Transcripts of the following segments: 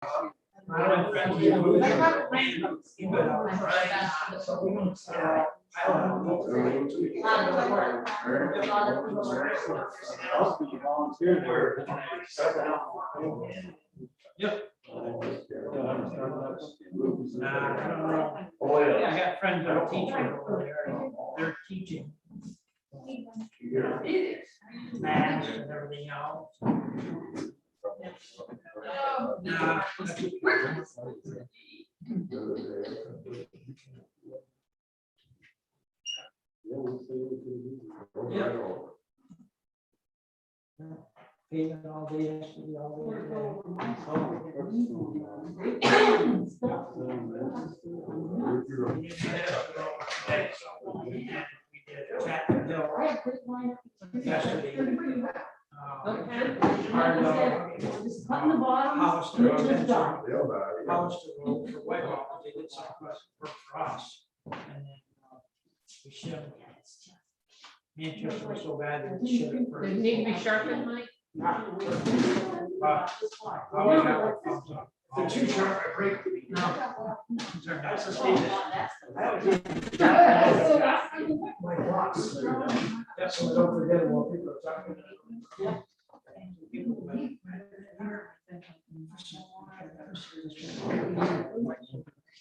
Yep. Oh, yeah. I got friends that are teaching over there. They're teaching math and everything else. Nah. Yeah. Payment all day, yesterday, all day. Yesterday. Just cutting the bottom. Hollister Road for Whitehall, they did some work for us. And then we should. Manchester was so bad that we should have. Does it need to be sharpened, Mike? They're too sharp, I break. No. That's the statement. My boss. That's what don't forget what people are talking about.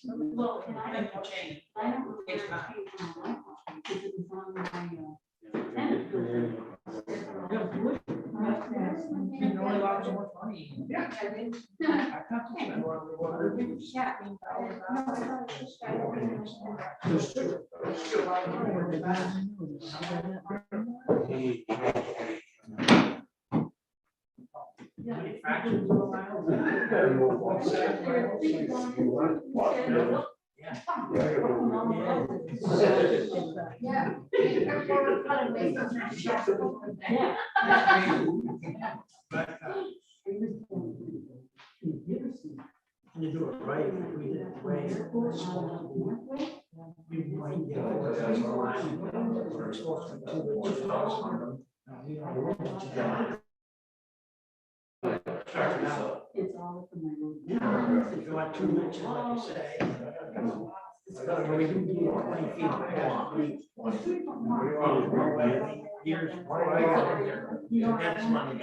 Well, and I don't change. I don't. It's not. You only lost so much money. Yeah. I can't spend more. You do it right, if we did it right. We might get over that line. We're supposed to do it 2,000. It's all for my room. If you want 2 inches, like you say. We can do 20 feet back. Years. That's money.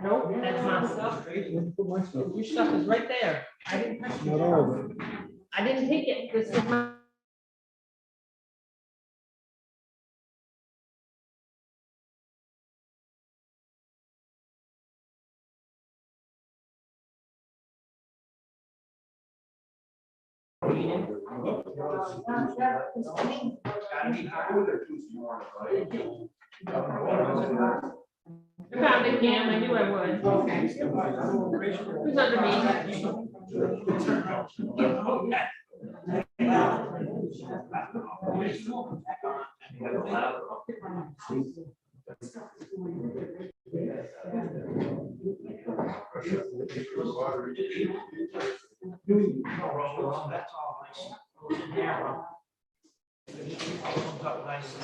Nope, that's my stuff. Your stuff is right there. I didn't touch it. I didn't take it. This is my. I found it, Cam. I knew I would. Okay. Who's under That's all nice.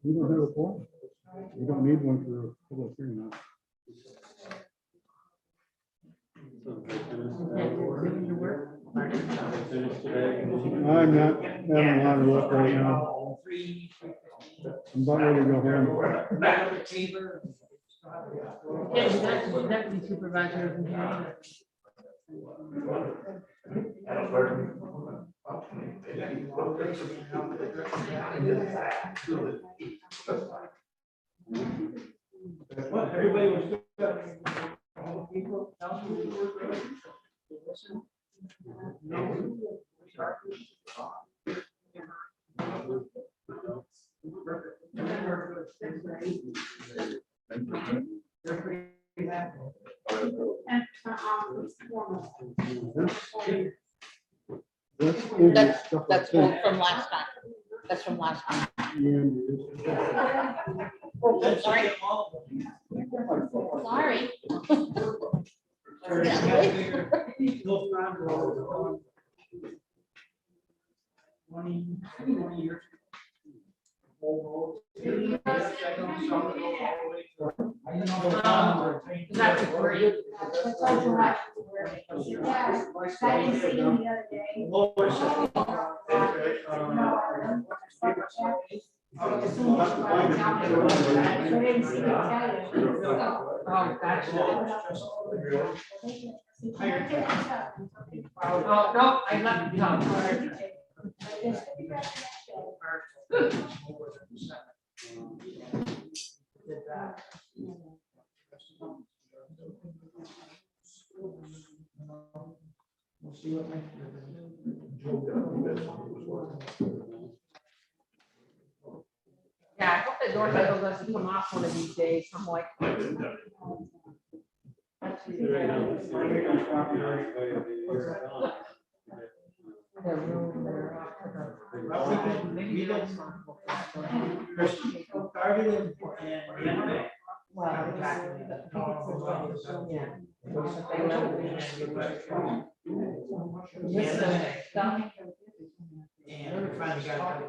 You don't have a form? You don't don't need one for a public hearing now. Doing your work. I'm not having a lot of luck right now. I'm about ready to go home. Yeah, we got the deputy supervisor in here. Everybody was good. This is That's- stuff That's like old from last time. That's from last time. that. Sorry. That's great. Oh, gotcha. Oh, no, I left the top. We'll see what Yeah, I hope that door handle doesn't come off one of these days. I'm like. Maybe that's responsible for that. Targeted Well, exactly. Yeah. This stuff. and we finally got it.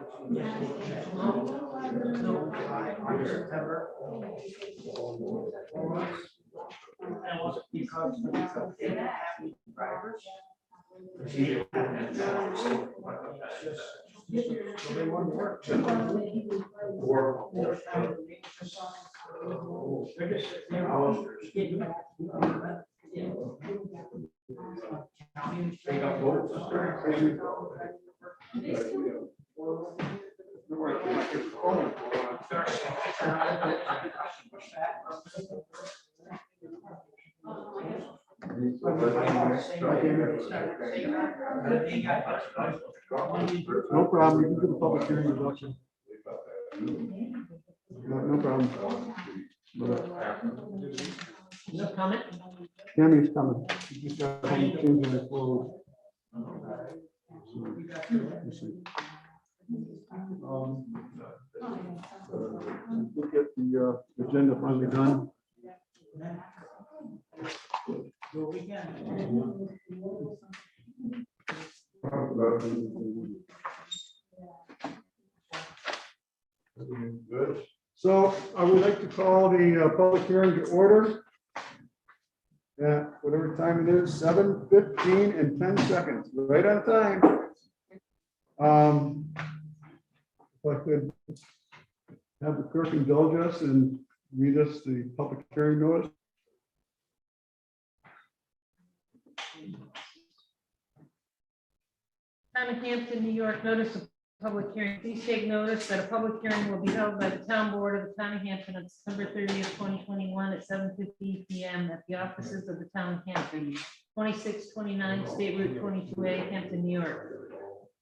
September. And it wasn't because they didn't have any drivers. So they wanted to work. They're just, they're all getting back. No problem, you can do the public hearing reduction. No problem. No comment? Tammy's coming. She just got home, changing her clothes. Let's see. Look at the agenda finally done. So I would like to call the public hearing to order. At whatever time it is, 7:15 and 10 seconds, right on time. If I could have the clerk indulge us and read us the public hearing notice. Town of Hampton, New York, notice of public hearing. Please take notice that a public hearing will be held by the town board of the town of Hampton on September 30th, 2021 at 7:15 PM at the offices of the town of Hampton, 2629 State Route 22A, Hampton, New York,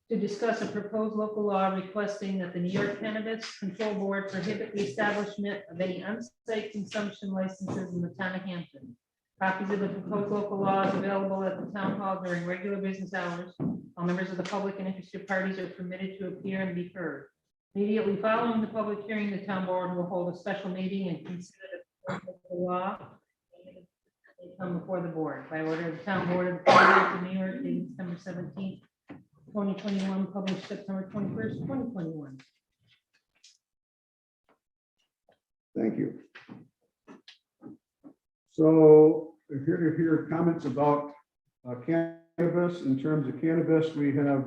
to discuss a proposed local law requesting that the New York Cannabis Control Board prohibit the establishment of any on-site consumption licenses in the town of Hampton. Copies of the proposed local law is available at the town hall during regular business hours. All members of the public and interested parties are permitted to appear and be heard. Immediately following the public hearing, the town board will hold a special meeting and consider the law. They come before the board by order of the town board of the town of New York, dated September 17th, 2021, published September 21st, 2021. Thank you. So here to hear comments about cannabis. In terms of cannabis, we have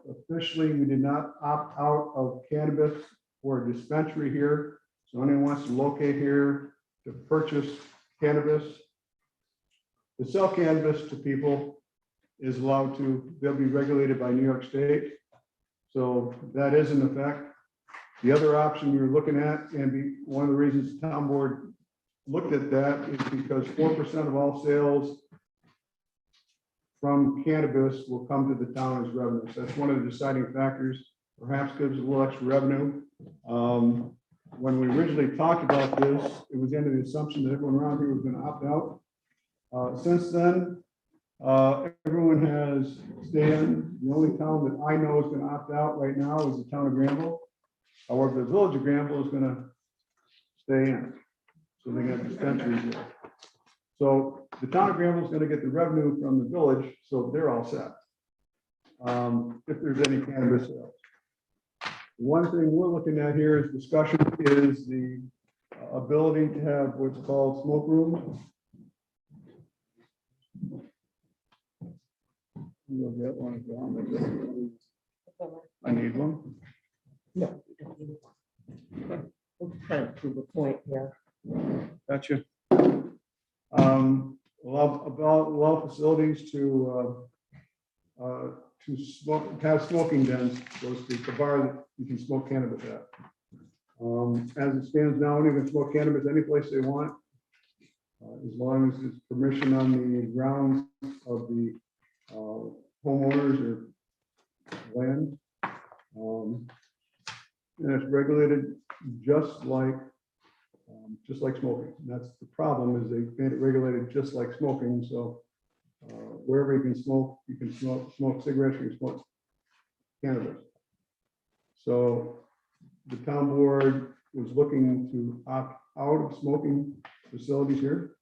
officially, we did not opt out of cannabis for a dispensary here. So anyone wants to locate here to purchase cannabis, to sell cannabis to people is allowed to, they'll be regulated by New York State. So that is in effect. The other option we were looking at, and one of the reasons the town board looked at that is because 4% of all sales from cannabis will come to the town as revenue. So that's one of the deciding factors, perhaps gives a little extra revenue. When we originally talked about this, it was under the assumption that everyone around here was going to opt out. Since then, everyone has stayed in. The only town that I know is going to opt out right now is the town of Granville. However, the village of Granville is going to stay in. So they got dispensaries there. So the town of Granville is going to get the revenue from the village, so they're all set. If there's any cannabis sales. One thing we're looking at here is discussion is the ability to have what's called smoke rooms. You'll get one, John. I need one. No. We're trying to prove a point here. Gotcha. Allow facilities to smoke, have smoking dens, so to speak, a bar that you can smoke cannabis at. As it stands now, anyone can smoke cannabis any place they want, as long as it's permission on the grounds of the homeowners or land. And it's regulated just like smoking. And that's the problem, is they made it regulated just like smoking. So wherever you can smoke cigarettes, you can smoke cannabis. So the town board was looking to opt out of smoking facilities here.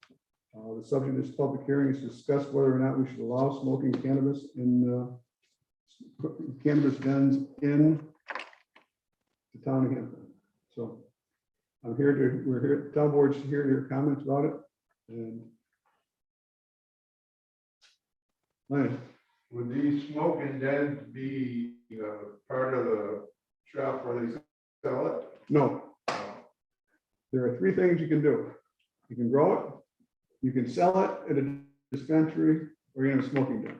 The subject of this public hearing is to discuss whether or not we should allow smoking cannabis in cannabis dens in the town of Hampton. So we're here, town board's here to hear comments about it. And Lance, Would these smoking dens be part of the shop where they sell it? no, there are three things you can do. You can grow it, you can sell it at a dispensary, or you're in a smoking den.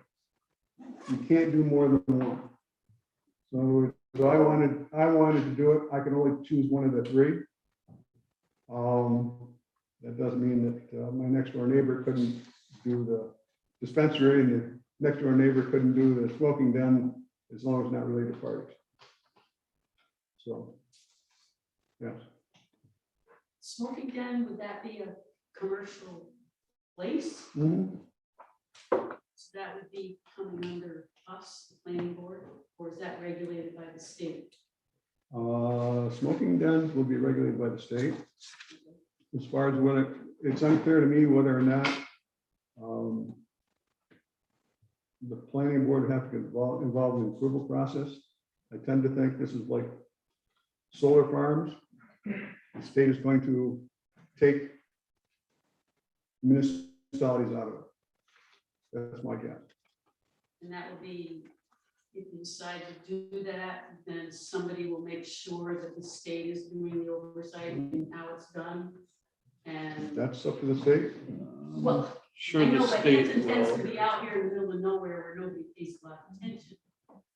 You can't do more than one. So I wanted to do it. I can only choose one of the three. That doesn't mean that my next door neighbor couldn't do the dispensary and the next door neighbor couldn't do the smoking den, as long as not related parties. So, yes. Smoking den, would that be a commercial place? Mhm. So that would be coming under us, the planning board, or is that regulated by the state? Smoking dens will be regulated by the state. As far as whether, it's unclear to me whether or not the planning board would have to get involved in the approval process. I tend to think this is like solar farms. The state is going to take municipalities out of it. That's my guess. And that will be, if you decide to do that, then somebody will make sure that the state is doing the oversight and how it's done. And, That's up to the state. well, Sure, I the know, but state Hampton tends to will. be out here in the middle of nowhere where nobody pays a lot of attention.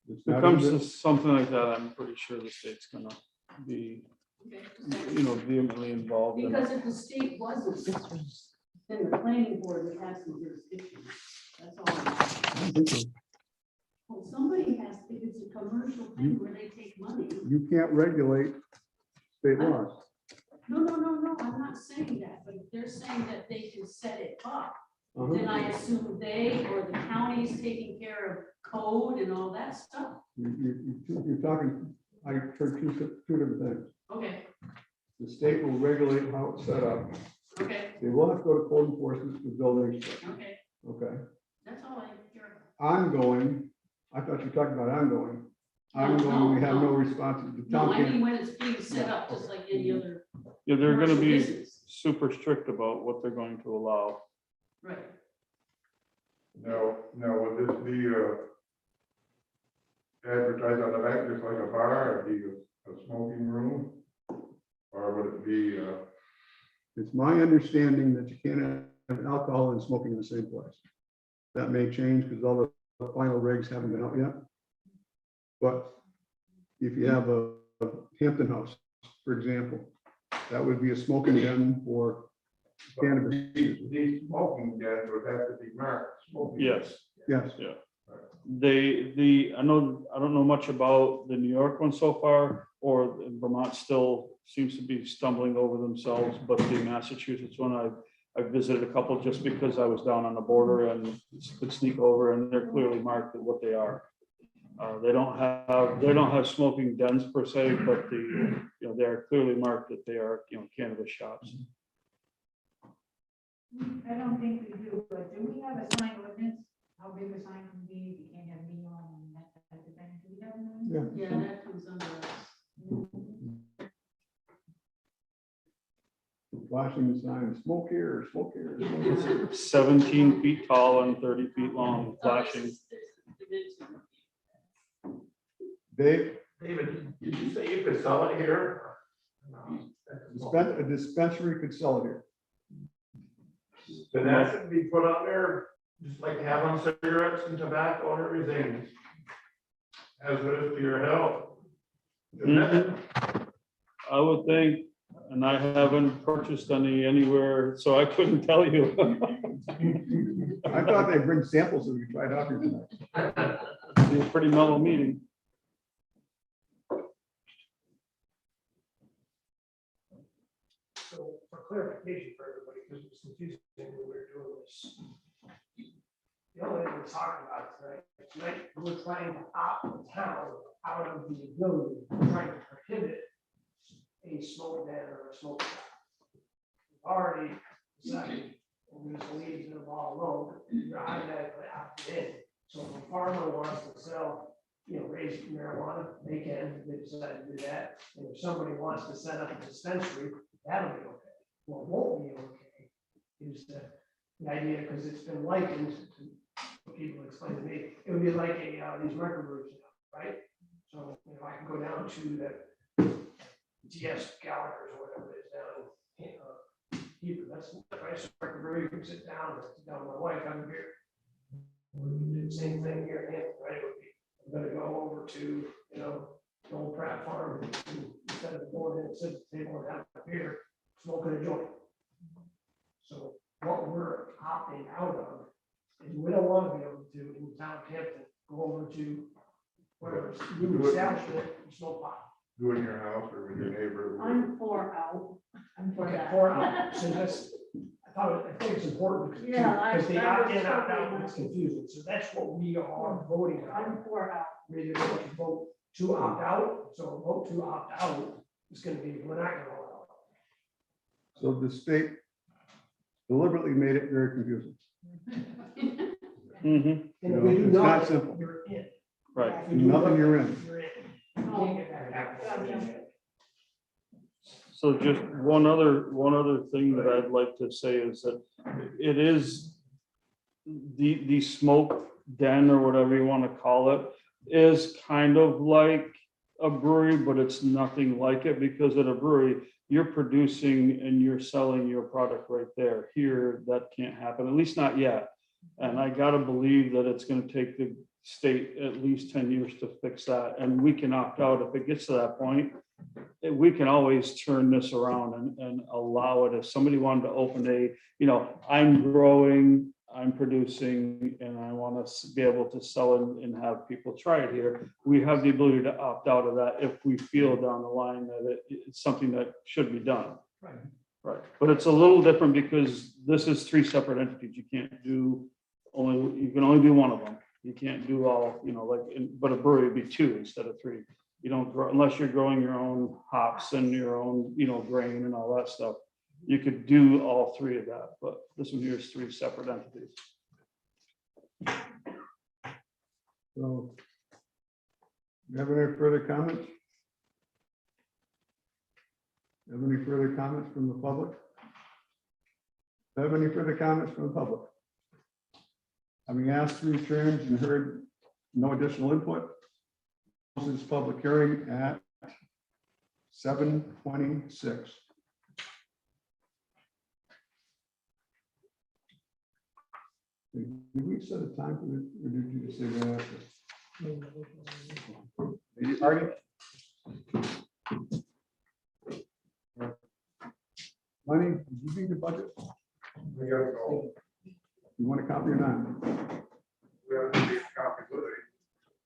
It's If it not comes in to the- something like that, I'm pretty sure the state's gonna be, Okay? vehemently involved in it. Because if the state wasn't, then the planning board would have some jurisdiction. That's all. I don't think so. Well, somebody has, if it's a commercial thing where they take money. You can't regulate state laws. No, I'm not saying that, but if they're saying that they can set it up, Uh-huh. then I assume they or the county's taking care of code and all that stuff. You're talking, I heard two different things. Okay, The state will regulate how it's set up. okay, They will have to go to code enforcement for building inspector. okay, Okay. that's all I care about. Ongoing, I thought you were talking about ongoing. ongoing, we have no response. The No, town I mean, can't, when it's being set up, just like any other Yeah, they're gonna commercial be business. super strict about what they're going to allow. Right. Now, would this be, advertised on the back just like a bar, or be a smoking room? Or would it be, it's my understanding that you can't have alcohol and smoking in the same place. That may change because all the final regs haven't been out yet. But if you have a Hampton House, for example, that would be a smoking den for cannabis. these smoking dens would have to be marked smoking? Yes. Yes, I don't know much about the New York one so far, or Vermont still seems to be stumbling over themselves, but the Massachusetts one, I visited a couple just because I was down on the border and could sneak over, and they're clearly marked at what they are. They don't have smoking dens per se, but they are clearly marked that they are, cannabis shops. I don't think we do, but do we have a sign ordinance? How big a sign can be? You can't have neon and that type of thing. Do we have one? yeah. Yeah, that comes under us. Flashing sign, smoke here, smoke here. Smoke here. 17 feet tall and 30 feet long, flashing. There's a dimension. Dave, David, did you say you could sell it here? a dispensary could sell it here. Then that should be put on there, just like having cigarettes and tobacco and everything. As good as to your health. I would think, and I haven't purchased any anywhere, so I couldn't tell you. I thought they'd bring samples so we could try it out here tonight. Be a pretty mellow meeting. So for clarification for everybody, because it was confusing when we were doing this. The only thing we're talking about tonight, we're trying to opt the town out of the ability, we're trying to prohibit a smoke den or a smoke shop. We've already decided, and we just leave them all alone, you're automatically opted in. So if a farmer wants to sell, raise marijuana, they can, if they decide to do that. And if somebody wants to set up a dispensary, that'll be okay. What won't be okay is the idea, because it's been likened to, what people explain to me, it would be like these microbrews, right? So, I can go down to the GS Gallagher's or whatever it is down in Hebrew, that's a nice microbrew, you can sit down with my wife, have a beer. We would do the same thing here in Hampton, right? It would be, I'm gonna go over to, the old Pratt Farm, and instead of going in and sit at the table and have a beer, smoking a joint. So what we're opting out of is we don't want to be able to, in the town of Hampton, go over to whatever, new establishment, and smoke pot. do it in your house or with your neighbor? I'm for out. I'm for Okay, that. for out, so that's, I think it's important. because- Yeah, I- Because the I was opt in, opt out totally- is confusing, so that's what we are voting on. I'm for out. We're either going to vote to opt out, so a vote to opt out is gonna be, we're not gonna allow it. So the state deliberately made it very confusing. Mhm, And if we do It's not nothing, simple. you're in. right. If we do Nothing, you're in. You're in. You can't get back out. Gotcha. So just one other thing that I'd like to say is that it is the smoke den or whatever you want to call it is kind of like a brewery, but it's nothing like it because at a brewery, you're producing and you're selling your product right there. Here, that can't happen, at least not yet. And I gotta believe that it's gonna take the state at least 10 years to fix that. And we can opt out if it gets to that point. We can always turn this around and allow it. If somebody wanted to open I'm growing, I'm producing, and I want to be able to sell it and have people try it here. We have the ability to opt out of that if we feel down the line that it's something that should be done. Right. Right, but it's a little different because this is 3 separate entities. You can't do you can only do one of them. You can't do all, but a brewery would be 2 instead of 3. You don't grow, unless you're growing your own hops and your own, grain and all that stuff. You could do all 3 of that, but this one here is 3 separate entities. So You have any further comments? Have any further comments from the public? Have any further comments from the public? Having asked 3 turns and heard no additional input, close this public hearing at 7:26. Did we set a time for this, or did you just say right after? Artie? Lenny, did you read the budget? We gotta go. You want a copy or not? We have to get a copy with it.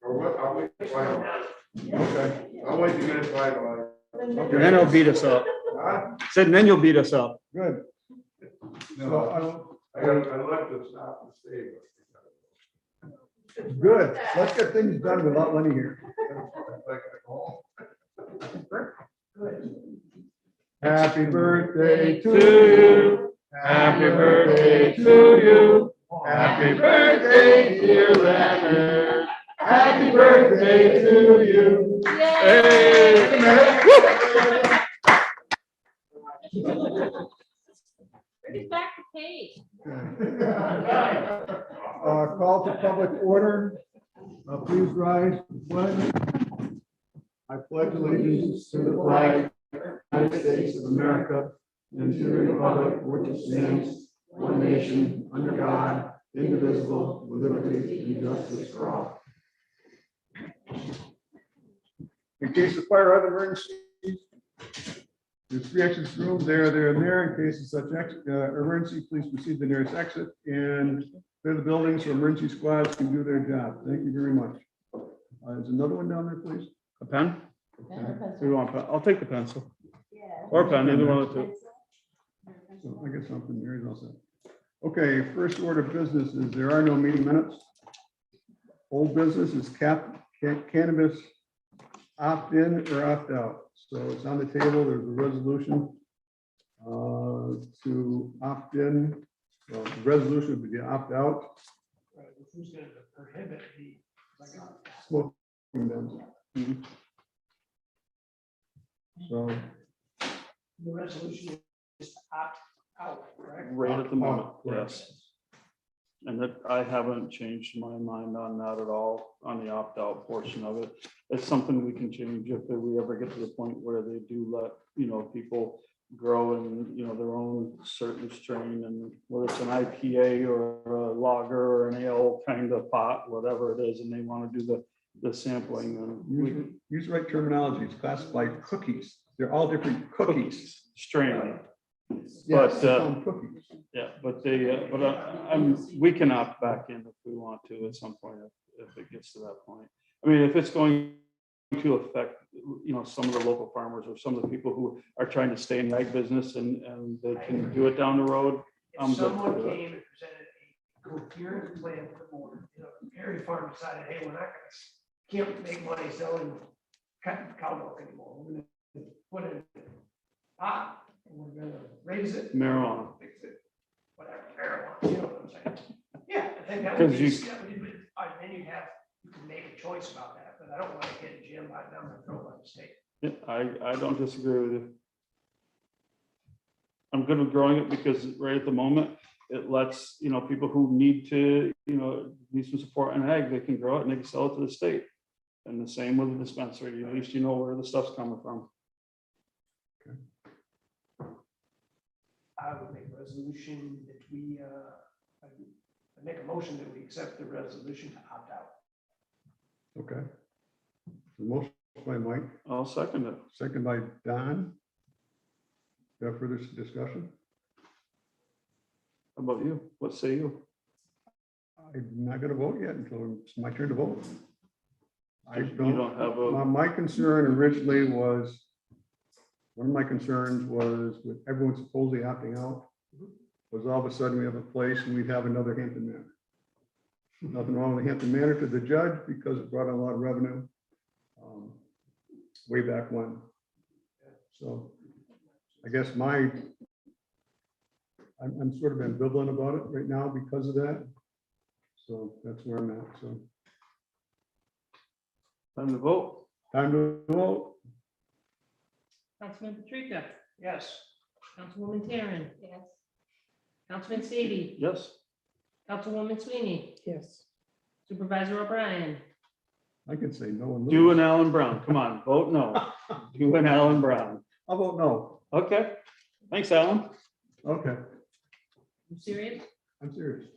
Or what, I'll wait to find out. Okay. I'll wait to get it finalized. Okay. Then he'll beat us up. Huh? Said, then you'll beat us up. Good. So No, I don't. I left to stop and stay. Good. Let's get things done without Lenny here. Happy birthday to you. Happy birthday to you. Happy birthday, dear Leonard. Happy birthday to you. Hey. Bring it back to Kate. Call to public order. Please rise to the pledge. I pledge allegiance to the flag of the United States of America and to the republic for which it stands, one nation, under God, indivisible, with liberty and justice for all. In case of fire or other emergency, there's 3 exits rooms there, there, and there. In case of such emergency, please proceed to the nearest exit and clear the building so emergency squads can do their job. Thank you very much. There's another one down there, please. A pen? Do you want, pen? I'll take the pencil. Or pen, either one of the two. So I get something there. He's all set. Okay, first order of business is there are no meeting minutes. Old business is cannabis opt-in or opt-out. So it's on the table. There's a resolution to opt-in. Well, the resolution would be opt-out. Right, who's gonna prohibit the, Smoking bins. So the resolution is to opt out, correct? Right at the moment, Correct. yes. And that I haven't changed my mind on that at all, on the opt-out portion of it. It's something we can change if we ever get to the point where they do let, people grow in, their own certain strain, and whether it's an IPA or a lager or an ale kind of pot, whatever it is, and they want to do the sampling, and we use the right terminology. It's classified cookies. They're all different cookies. strain. Yes, But, some cookies. Yeah, but we can opt back in if we want to at some point, if it gets to that point. I mean, if it's going to affect, some of the local farmers or some of the people who are trying to stay in the ag business and they can do it down the road. I'm If good someone for that. came and presented a coherent plan for the board, Perry Farm decided, hey, we're not can't make money selling cow milk anymore. We're gonna put it in pot, and we're gonna raise it. Marijuana. Fix it, whatever, marijuana, you know what I'm saying? Yeah, I think that would 'Cause be, you- then you can make a choice about that, but I don't want to get a gym by down the throat by the state. Yeah, I don't disagree with you. I'm good with growing it because right at the moment, it lets, people who need to, need some support in ag, they can grow it and they can sell it to the state. And the same with the dispensary, at least you know where the stuff's coming from. I would make a resolution that we, I make a motion that we accept the resolution to opt out. Okay. The motion by Mike, I'll second it. second by Don. Do you have further discussion? How about you? What say you? I'm not gonna vote yet until it's my turn to vote. I You don't have a, My concern originally was, one of my concerns was with everyone supposedly opting out, was all of a sudden we have a place and we'd have another Hampton Manor. Nothing wrong with Hampton Manor to the judge because it brought in a lot of revenue way back when. So I guess I'm sort of ambivalent about it right now because of that. So that's where I'm at, so. Time to vote. Time to vote. Councilman Patrica, Yes. Councilwoman Taryn, Yes. Councilman Stevie, Yes. Councilwoman Sweeney, Yes. Supervisor O'Brien, I can say no and Do lose. an Alan Brown. Come on, vote no. Do an Alan Brown. I'll vote no. Okay. Thanks, Alan. Okay, you serious? I'm serious.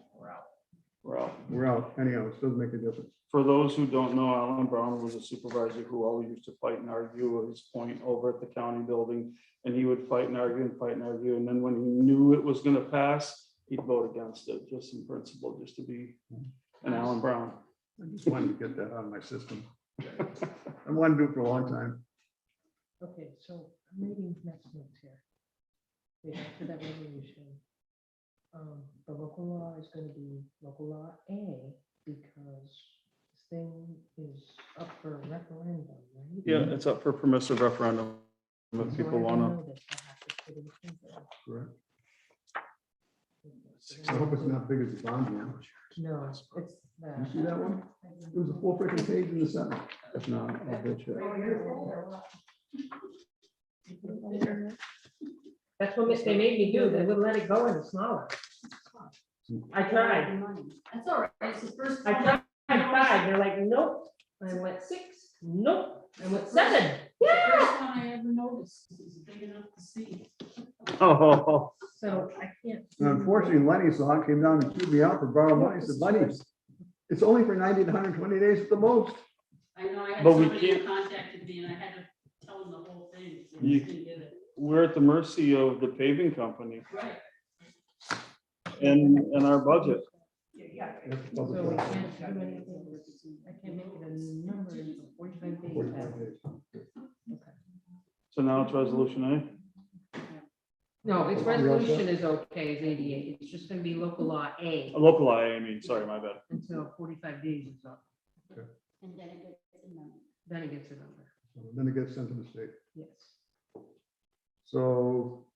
Well, We're out. Anyhow, it doesn't make a difference. for those who don't know, Alan Brown was a supervisor who always used to fight and argue his point over at the county building. And he would fight and argue and fight and argue. And then when he knew it was gonna pass, he'd vote against it, just in principle, just to be an Alan Brown. I just wanted to get that out of my system. I wanted to do it for a long time. Okay, so I'm reading next notes here. Wait, after that resolution. The local law is gonna be local law A, because this thing is up for referendum, right? Yeah, it's up for permissive referendum. If So people I wanna, know this, I have to put it in there. Correct. I hope it's not big as the bond one. No, it's You that. see that one? It was a full freaking page in the center. if not, I'll bet you. That's what they made me do. They wouldn't let it go any smaller. I tried. That's all right, it's the first. I time. tried 5. They're like, nope. I went 6. Nope. I went 7. The Yeah. first one I ever noticed, it's big enough to see. Oh, So I can't. And unfortunately, Lenny saw it, came down and chewed me out for borrowing money. I said, Lenny, it's only for 90 to 120 days at the most. I know, I had But we somebody who can't- contacted me and I had to tell them the whole thing. So You- they didn't get it. we're at the mercy of the paving company Right. and our budget. Yeah. That's So public we law. can't do anything. I can't make it a number in 45 days. 45 days. So now it's resolution No, its resolution is okay, it's 88. It's just gonna be local law A A. Local I mean, sorry, my bad. until 45 days is up. And then it gets the number. Then it gets a number. So then it gets sent to the state. Yes. So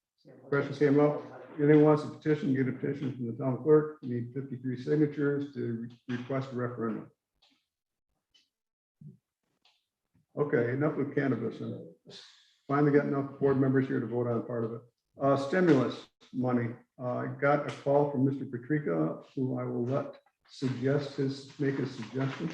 question came up, anyone wants a petition, get a petition from the town clerk, You need 53 signatures to request a referendum. Okay, enough with cannabis, and finally got enough board members here to vote on part of it. Stimulus money, I got a call from Mr. Patrica, who I will let make a suggestion.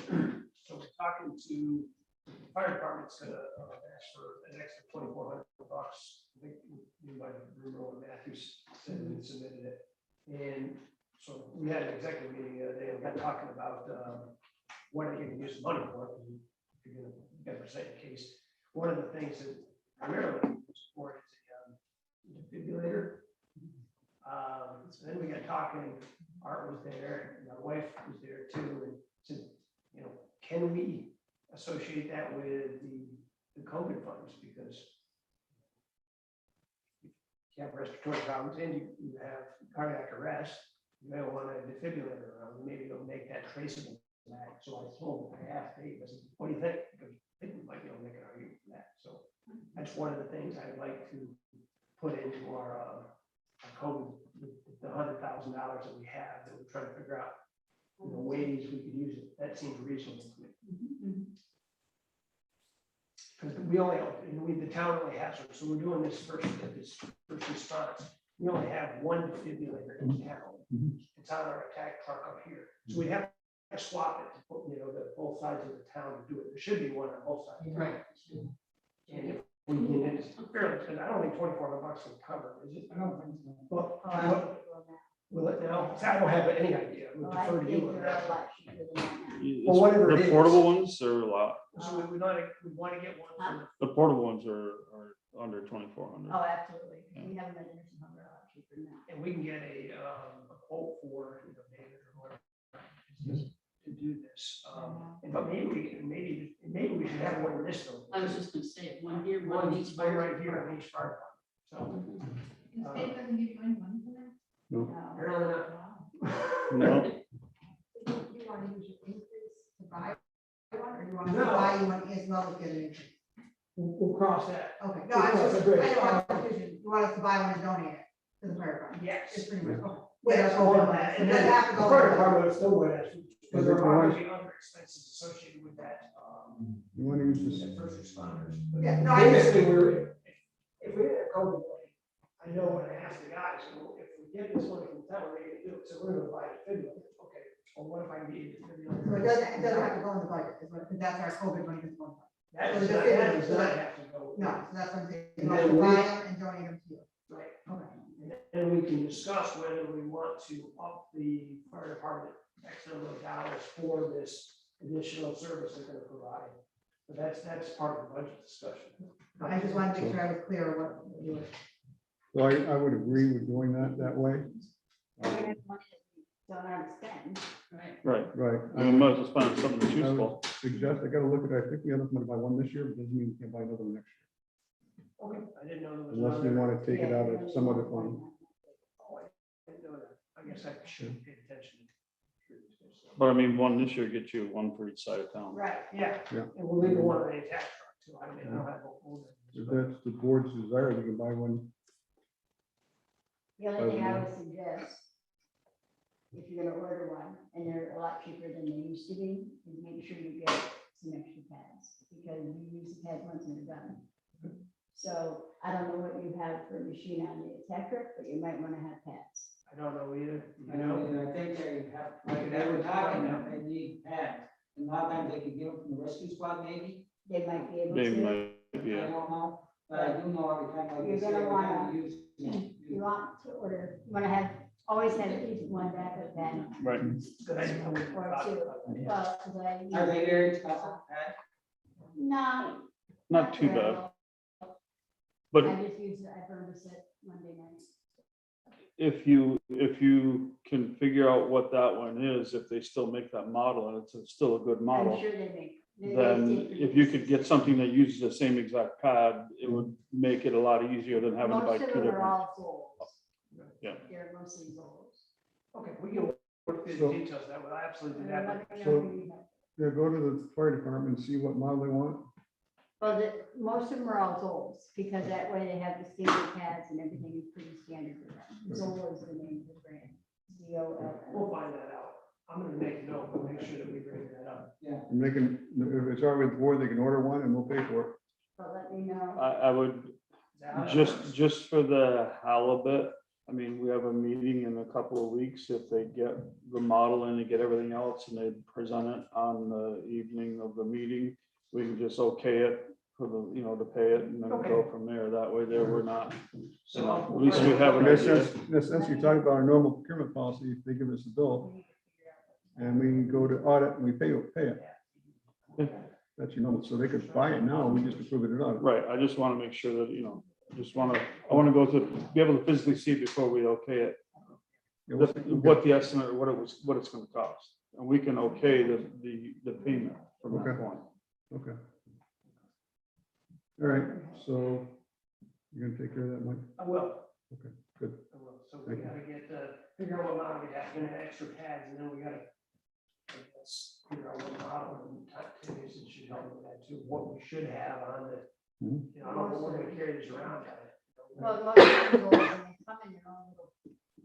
So we're talking to, the fire department's gonna ask for an extra $2,400. I think you might have, Bruno and Matthews said and submitted it. And so we had an executive meeting the other day, and we got talking about what are they gonna use the money for? If you're gonna present a case. One of the things that primarily support is a defibrillator. So then we got talking, Art was there, and my wife was there too, and said, you know, can we associate that with the COVID funds? Because you have respiratory problems and you have cardiac arrest, you may want a defibrillator around, maybe it'll make that traceable back. So I told him, I asked Dave, I said, what do you think? Because I think we might be able to make an argument for that. So that's one of the things I'd like to put into our COVID, the $100,000 that we have, that we're trying to figure out, you know, ways we could use it. That seems reasonable to me. Because we only, the town only has one, so we're doing this first response. We only have one defibrillator in town. It's on our attack truck up here. So we'd have to swap it to put, you know, both sides of the town to do it. There should be one on both sides. Right. And if we can, it's fairly expensive. I don't think $2,400 will cover, it, is it? I don't think so. Well, will it now? See, I don't have any idea. We'll defer to you on that. Well, whatever it The is. portable ones are a lot. So we want to get one from The portable ones are under 2,400. Oh, absolutely. We haven't been there some $100 cheaper now. and we can get a quote for, you know, David or whoever, just to do this. But maybe we should have one in this building. I was just gonna say, one here, one One in each. right here on each fire department. The state doesn't give you any money for that? No. So apparently not. No, You want to use your increase to buy one, or you want to No. buy one as well as get an increase? We'll cross that. Okay, no, I Cross just, the I bridge. don't want a decision. You want us to buy one and donate it to the fire department? Yes. It's pretty much, okay. Yeah, that's all on that. It And doesn't then have to the go. fire department will still would ask, because there are obviously other expenses associated with that. You want to use this? the first responders. Yeah, no, I just- Basically, if we had a COVID money, I know when I ask the guys, well, if we get this money from the town, what are you gonna do? So we're gonna buy a defibrillator, okay, well, what if I need a defibrillator? So it doesn't have to go in the budget, because that's our COVID money that's going. That does not have to go. No, so that's what I'm saying. And You then have to we- buy them and donate them to you. Right. Okay. And we can discuss whether we want to up the fire department X number of dollars for this additional service they're gonna provide. But that's part of the budget discussion. I just wanted to make sure I was clear what we're doing. So I would agree with doing that way. Don't understand. Right. Right, Right. I mean, might as well spend something that's I would useful. suggest, I gotta look at it. I think we have enough money to buy one this year, but doesn't mean we can't buy another one next year. Okay, I didn't know there was. Unless we another- want to take it out of some other fund. Oh, I didn't know that. I guess I should have paid attention. But I mean, one this year gets you one for each side of town. Right. Yeah, Yeah. and we'll leave the one on the attack truck too. I mean, I'll have both of If them. that's the board's desire, they can buy one. The only thing I would suggest, if you're gonna order one, and they're a lot cheaper than they used to be, is make sure you get some extra pads, because you use the pads once and they're done. So I don't know what you have for a machine on the attack truck, but you might wanna have pads. I don't know either. I know, and I think they have, like they were talking, that they need pads, and a lot of times they can get them from the rescue squad, maybe, They might be able They to. might be, I don't know, but I do know every time, like You're you said, gonna every time wanna- you use. You want to order, you wanna have, always have at least one backup pad, right. Good idea. I wouldn't Or have thought two. about that. well, cause I. Are they very expensive pads? No. Not too very bad, well. but I just used it, I burned it Monday night. if you can figure out what that one is, if they still make that model, and it's still a good I'm model, sure they make. they then take if you could get something that uses the same exact pad, it would make it a lot easier than having to buy Most of two them are different. all Zolls. Yeah. They're mostly Zolls. Okay, we can work through So- the details of that, but I absolutely do that. Let me know So- who you have. Yeah, go to the fire department and see what model they want. Well, most of them are all Zolls, because that way they have the standard pads and everything is pretty standard for them. Zoll is the name of the brand. ZOL. We'll find that out. I'm gonna make a note, but make sure that we bring that up. And they can, if it's already with the board, they can order one and we'll pay for it. But let me know. I would, Is that how that just works? for the halibut, I mean, we have a meeting in a couple of weeks, if they get the model and they get everything else and they present it on the evening of the meeting, we can just okay it for the, to pay it and then go from there, that way there we're not, at least we have In an that idea. sense, in that sense, you're talking about our normal procurement policy, if they give us a bill and we can go to audit and we pay it. That's your normal, so they could buy it now, we just approve it at audit. Right, I just want to make sure that, I want to go to, be able to physically see it before we okay it, Yeah, we'll- what the estimate, what it's going to cost. And we can okay the payment from that Okay. point. Okay. All right, so you're gonna take care of that, Mike? I will. Okay, good. I will. So we Thank you. gotta get, figure out what model we have, gonna have extra pads, and then we gotta, let's figure out what model, and Jason should help with that too, what we should have on the, Mhm. I don't know, we're gonna carry this around. Well, most of them Zolls, and they come in their own little,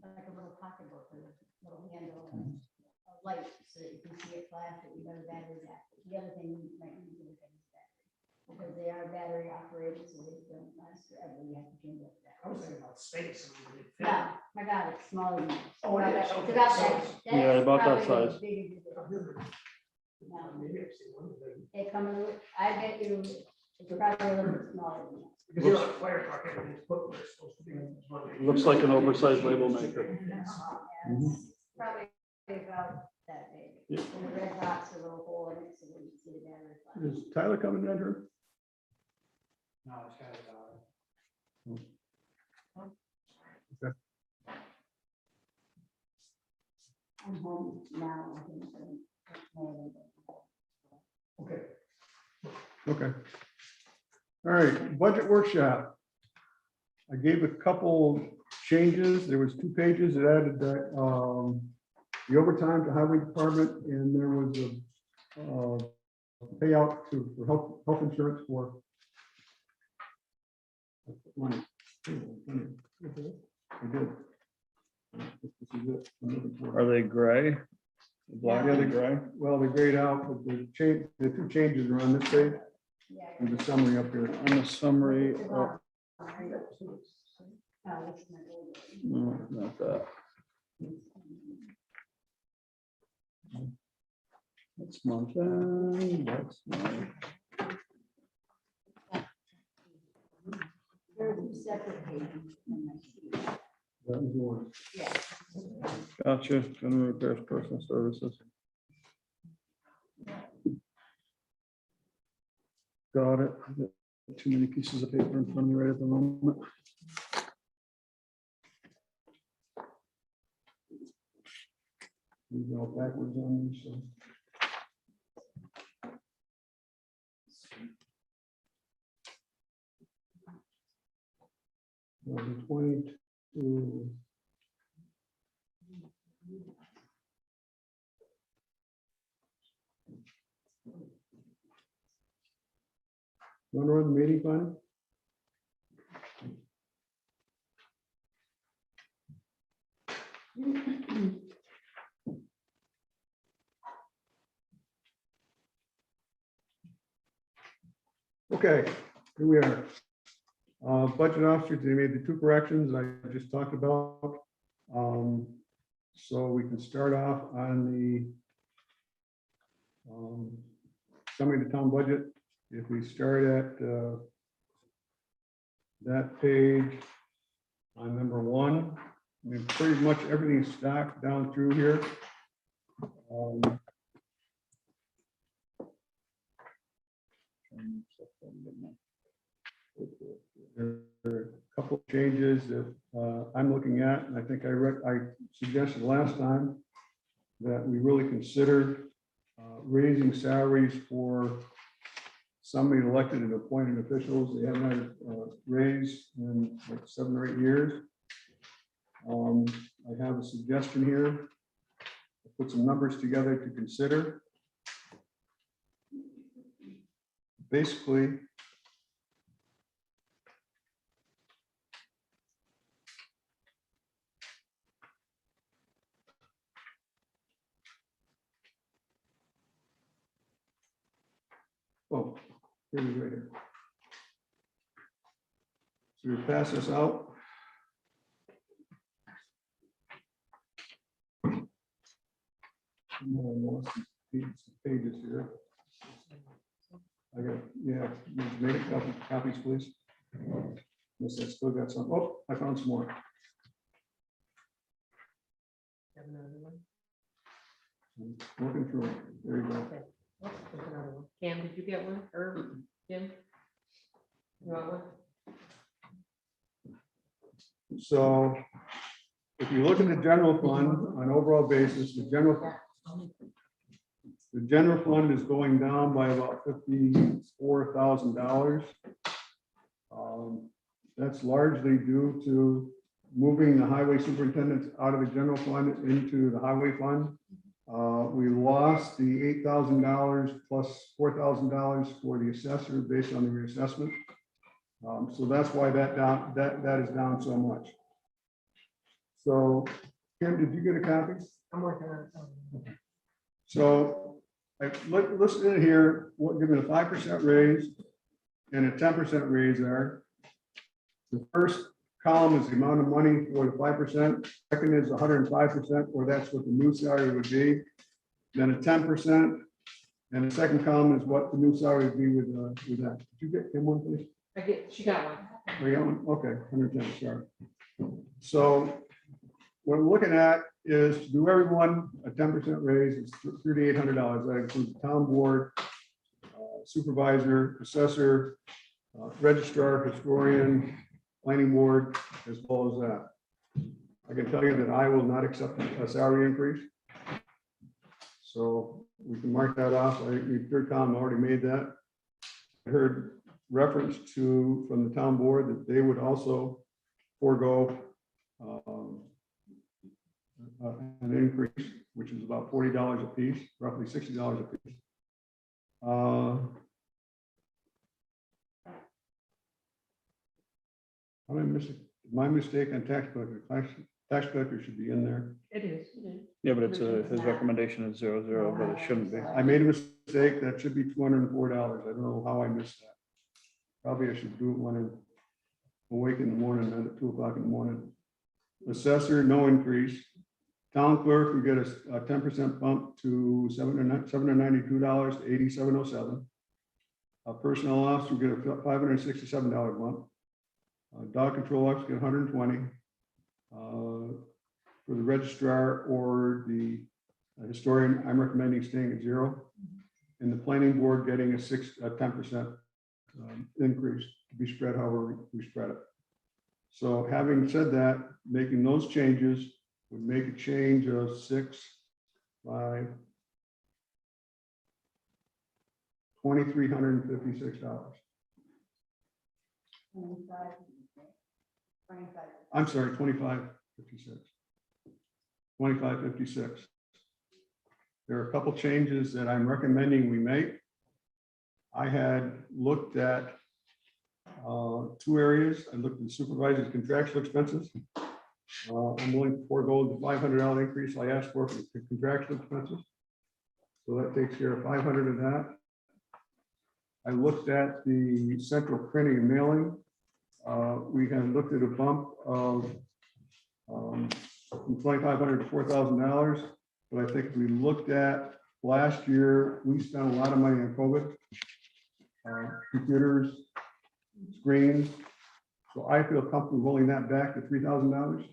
like a little pocketbook with a little handle and a light, so that you can see it flash, that you know the battery's active. The other thing you might need to look at is battery. Because they are battery operated, so they don't last forever, you have to change up I was that. thinking about space. and we did fit. No, my God, it's smaller than that. Oh, it is, It's okay. about So that. it's- Yeah, That's about that probably as size. big as it is. No, Maybe I've seen one of them. they come in, I bet you, it's probably a little bit smaller than that. Because you're on a fire truck, everything's put where it's supposed to be. It's one of the- Looks like an oversized label maker. Yeah, it's Probably about that big. Yeah. And the red box, a little hole in it, so that you can see the battery. flash. Is Tyler coming in, Drew? No, it's kind of, I'm home now, I think. Okay. Okay. All right, budget workshop. I gave a couple changes. There was 2 pages that added that, the overtime to highway department, and there was a payout for health insurance for. Money. I did. This is it. I'm looking for it. Are they gray? Black, yeah, the gray. Well, the grayed out, but the change, the two changes are on this page, Yeah. and the summary up here. On the summary, Oh, no, not that. That's Mountain, that's my, There are two separate pages. in my sheet. That was one. Yeah. gotcha, general repairs, personal services. Got it. I've got too many pieces of paper in front of me right at the moment. We go backwards on these, so. Number 22. Want to run the meeting plan? Okay, here we are. Budget officer, they made the two corrections I just talked about. So we can start off on the summary of the town budget. If we start at that page on number 1, I mean, pretty much everything's stacked down through here. There are a couple of changes that I'm looking at, and I think I suggested last time that we really consider raising salaries for somebody elected and appointed officials. They haven't had a raise in like 7 or 8 years. I have a suggestion here. I put some numbers together to consider. Basically, oh, here we go here. So we pass this out. Pages here. I got, yeah, make copies, please. Yes, I still got some. Oh, I found some more. I'm working through it. There you go. Cam, did you get one? Or Jim? You want one? So if you look at the general fund on an overall basis, the general fund is going down by about $54,000. That's largely due to moving the highway superintendents out of the general fund into the highway fund. We lost the $8,000 plus $4,000 for the assessor based on the reassessment. So that's why that is down so much. So, Kim, did you get a copy? I'm working on it. So, listen in here, what, given a 5% raise and a 10% raise there. The first column is the amount of money for the 5%. Second is 105%, or that's what the new salary would be. Then a 10%, and the second column is what the new salary would be with that. Did you get Kim one, please? She got one. Oh, you got one? Okay, 110, sorry. So what we're looking at is to do everyone a 10% raise, it's $3,800. That includes the town board, supervisor, assessor, registrar, historian, planning board, as well as that. I can tell you that I will not accept a salary increase. So we can mark that off. The third column already made that. I heard reference to from the town board that they would also forego an increase, which is about $40 a piece, roughly $60 a piece. How did I miss it? My mistake on tax collector. Tax collector should be in there. It is. Yeah, but it's his recommendation is 0, but it shouldn't be. I made a mistake. That should be $204. I don't know how I missed that. Probably I should do it when I'm awake in the morning, not at 2 o'clock in the morning. Assessor, no increase. Town clerk, we get a 10% bump to $792 to $8707. Personnel officer, we get a $567 bump. Dog control officer, get 120. For the registrar or the historian, I'm recommending staying at 0. And the planning board getting a 10% increase to be spread however we spread it. So having said that, making those changes would make a change of 6 by $2,356. 25. I'm sorry, 2556. 2556. There are a couple changes that I'm recommending we make. I had looked at 2 areas. I looked at supervisor's contractual expenses. I'm willing to forego the $500 increase I asked for the contractual expenses. So that takes care of 500 of that. I looked at the central printing and mailing. We had looked at a bump of from $2,500 to $4,000. But I think we looked at last year, we spent a lot of money on COVID, computers, screens. So I feel comfortable rolling that back to $3,000.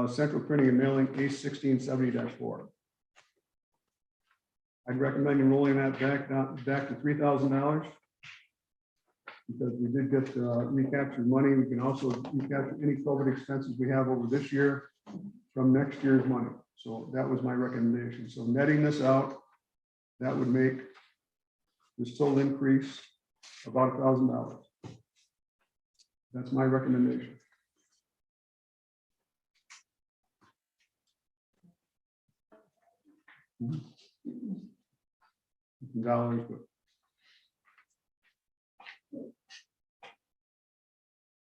Central printing and mailing A1670-4. I'd recommend you rolling that back to $3,000 because we did get recaptured money. We can also recapture any COVID expenses we have over this year from next year's money. So that was my recommendation. So netting this out, that would make this total increase about $1,000. That's my recommendation. Dollars, but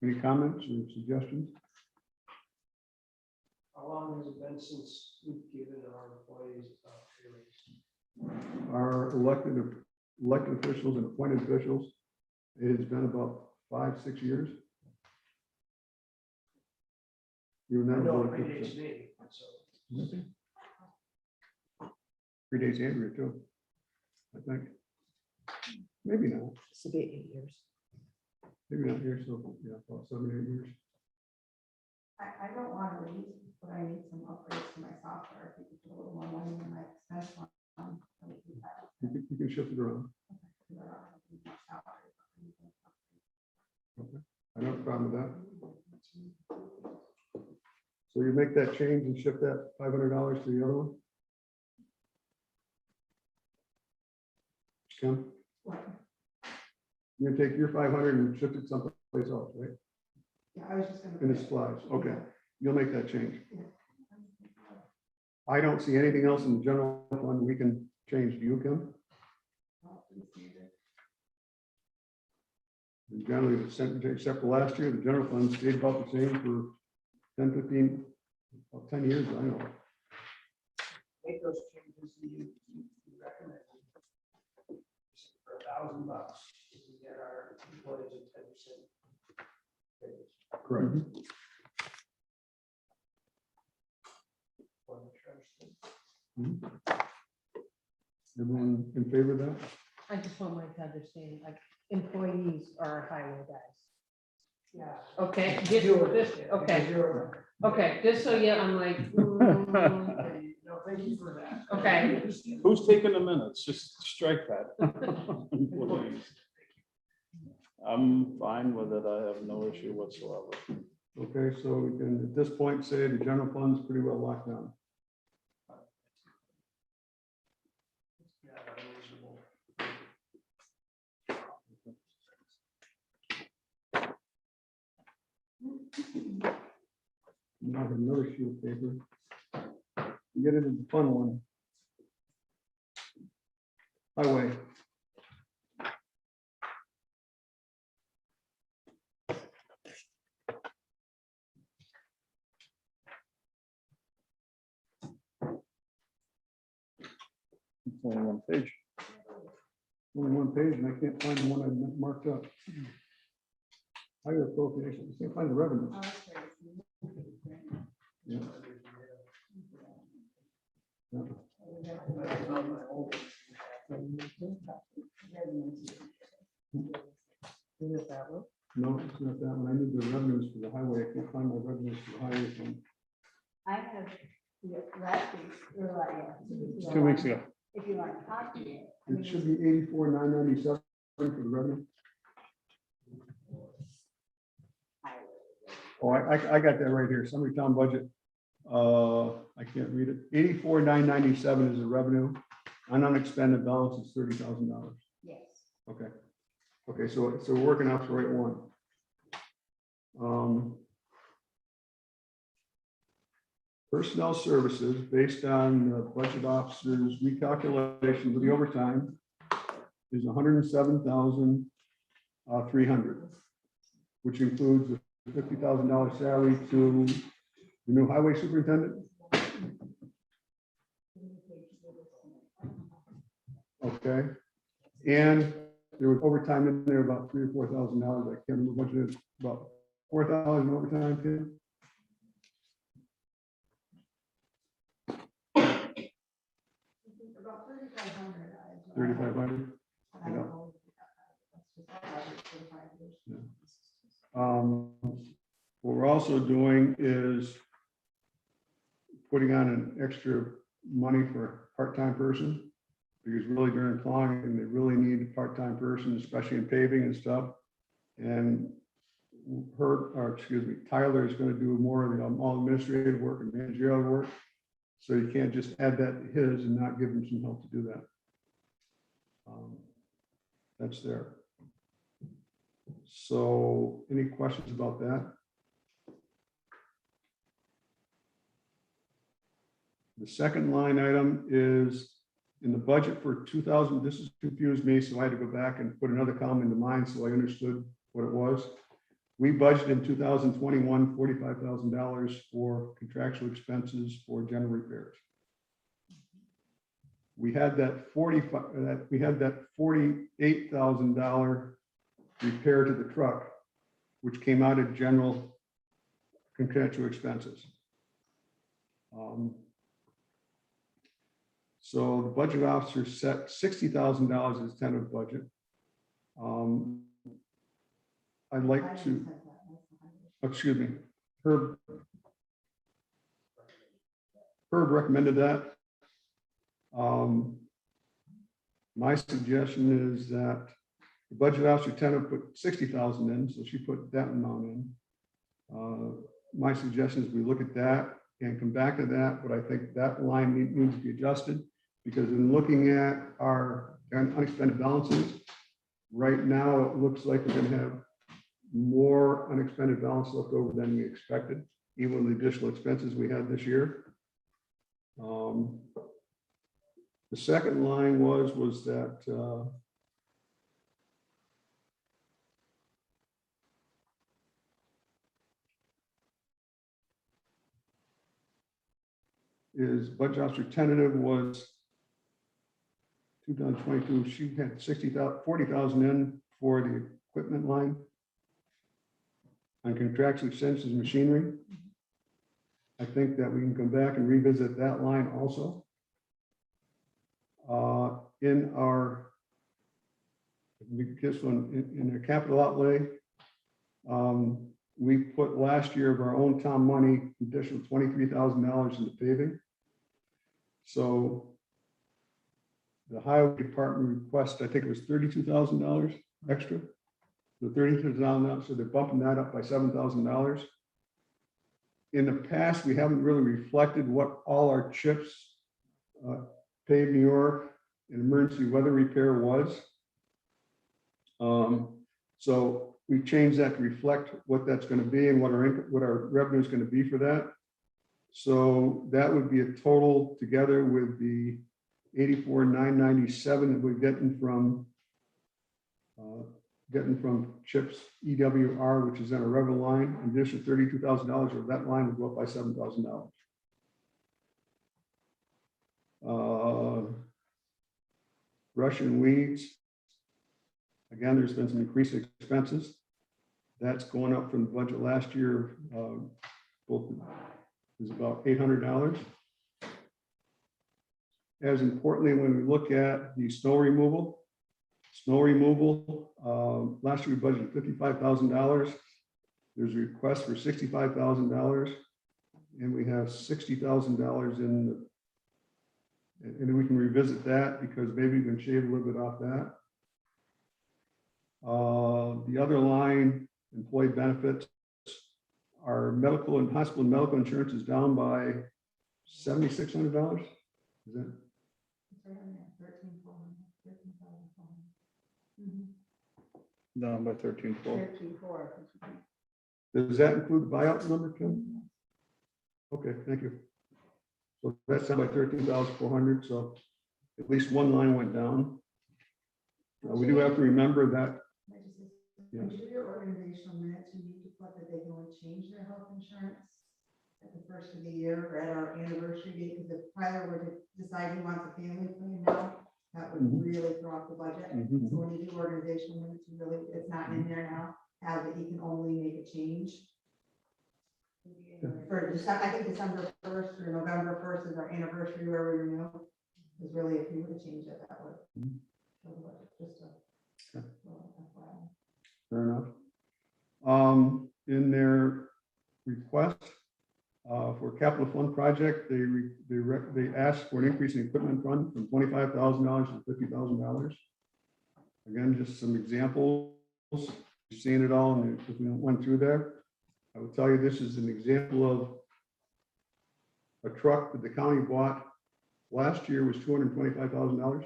any comments or suggestions? How long has it been since we've given our employees a pay raise? Our elected officials and appointed officials, it has been about 5-6 years. You I never know it voted predates for me, so. predates Andrea too, I think. Maybe not, This will be 8 years. maybe not here, so yeah, about 7 or 8 years. I don't want to leave, but I need some upgrades to my software. If you could put a little more money in my expense line, I would do that. You can shift it around. I don't have a problem with that. So you make that change and shift that $500 to the other one? Kim? What? You're gonna take your 500 and shift it someplace else, right? Yeah, I was just gonna. In the supplies, okay, you'll make that change. Yeah. I don't see anything else in the general fund we can change. Do you, Kim? And generally, except for last year, the general fund stayed about the same for 10, 15, about 10 years, I know. Make those changes you recommend. For $1,000, we can get our employees a 10% raise. Correct. on the trust. Everyone in favor of that? I just want Mike to understand, like, employees are highway guys. Yeah. Okay, You just, deal with this, yeah, okay. because you're- okay, just so yeah, I'm like, No, thank you for that. Okay. Who's taking the minutes? Just strike that. I'm fine with it. I have no issue whatsoever. Okay, so we can, at this point, say the general fund's pretty well locked down. Yeah, reasonable. Now have another sheet of paper. You get into the fun one. Highway. only one page. Only one page, and I can't find the one I marked up. Higher appropriation, I can't find the revenue. Oh, that's right. Yeah. Yeah. Is it that one? No, it's not that one. I need the revenues for the highway. I can't find my revenues for the highway fund. I have, last week, or yeah. 2 weeks ago. If you want to copy it. I mean, It should be 84,997 for the revenue. Oh, I got that right here. Summary town budget. I can't read it. 84,997 is the revenue. And unexpended balance is $30,000. Yes. Okay. Okay, so we're working out the right one. Personnel services, based on the budget officer's recalculation of the overtime, is 107,300, which includes the $50,000 salary to the new highway superintendent. Okay, and there was overtime in there, about $3,000 or $4,000. I can't remember what it is, about $4,000 in overtime, Tim? About 3,500. 3,500. I don't know. What we're also doing is putting on an extra money for a part-time person. Because really during plowing, they really need a part-time person, especially in paving and stuff. And Tyler is going to do more of the all administrative work and managerial work. So you can't just add that to his and not give him some help to do that. That's there. So any questions about that? The second line item is in the budget for 2000. This has confused me, so I had to go back and put another column into mine so I understood what it was. We budgeted in 2021 $45,000 for contractual expenses for general repairs. We had that $48,000 repair to the truck, which came out of general contractual expenses. So the budget officer set $60,000 as tentative budget. I'd like to, excuse me, Herb recommended that. My suggestion is that the budget officer tentative put 60,000 in, so she put that amount in. My suggestion is we look at that and come back to that, but I think that line needs to be adjusted because in looking at our unexpended balances, right now it looks like we're going to have more unexpended balance left over than we expected, even with the additional expenses we had this year. The second line was that is budget officer tentative was 2022. She had 40,000 in for the equipment line on contractual expenses machinery. I think that we can come back and revisit that line also. In our capital outlay, we put last year of our own town money, additional $23,000 into paving. So the highway department request, I think it was $32,000 extra. The $32,000, so they're bumping that up by $7,000. In the past, we haven't really reflected what all our CHIPS, Pave New York, and emergency weather repair was. So we changed that to reflect what that's going to be and what our revenue is going to be for that. So that would be a total together with the 84,997 that we're getting from CHIPS EWR, which is on a revenue line. In addition, $32,000 of that line would go up by $7,000. brush and weeds. Again, there's been some increased expenses. That's going up from the budget last year, both is about $800. As importantly, when we look at the snow removal, last year we budgeted $55,000. There's a request for $65,000, and we have $60,000 in the, and we can revisit that because maybe we can shave a little bit off that. The other line, employee benefits, our medical and hospital medical insurance is down by $7,600. Is that? Down by 13,400. 13,400. Does that include the buyout number, Kim? Okay, thank you. So that's down by 13,400, so at least one line went down. We do have to remember that. When you do your organizational minutes, you need to put that they can only change their health insurance at the first of the year or at our anniversary date, because if Tyler were to decide he wants a family plan now, that would really throw off the budget. So when you do organizational minutes, you really, it's not in there now, have that he can only make a change. For December, I think December 1st or November 1st is our anniversary where we renew, is really if you were to change it, that would. Just a. Fair enough. In their request for capital fund project, they asked for an increase in equipment fund from $25,000 to $50,000. Again, just some examples. You've seen it all, and if we went through there, I would tell you this is an example of a truck that the county bought last year was $225,000.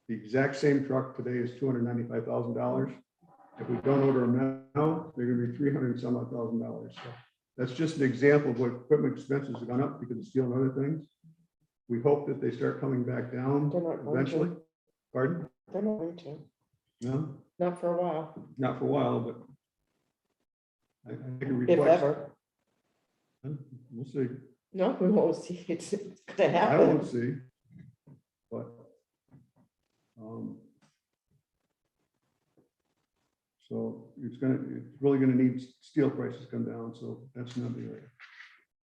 The exact same truck today is $295,000. If we don't order them now, they're gonna be $300 and some odd thousand. So that's just an example of what equipment expenses have gone up because of steel and other things. We hope that they start coming back down They're not going eventually. to. Pardon? They're not going to, No, not for a while, not for a while, but I think a if request. ever. We'll see. No, we won't see. It's gonna I won't happen. see. But so it's really gonna need steel prices to come down, so that's another area.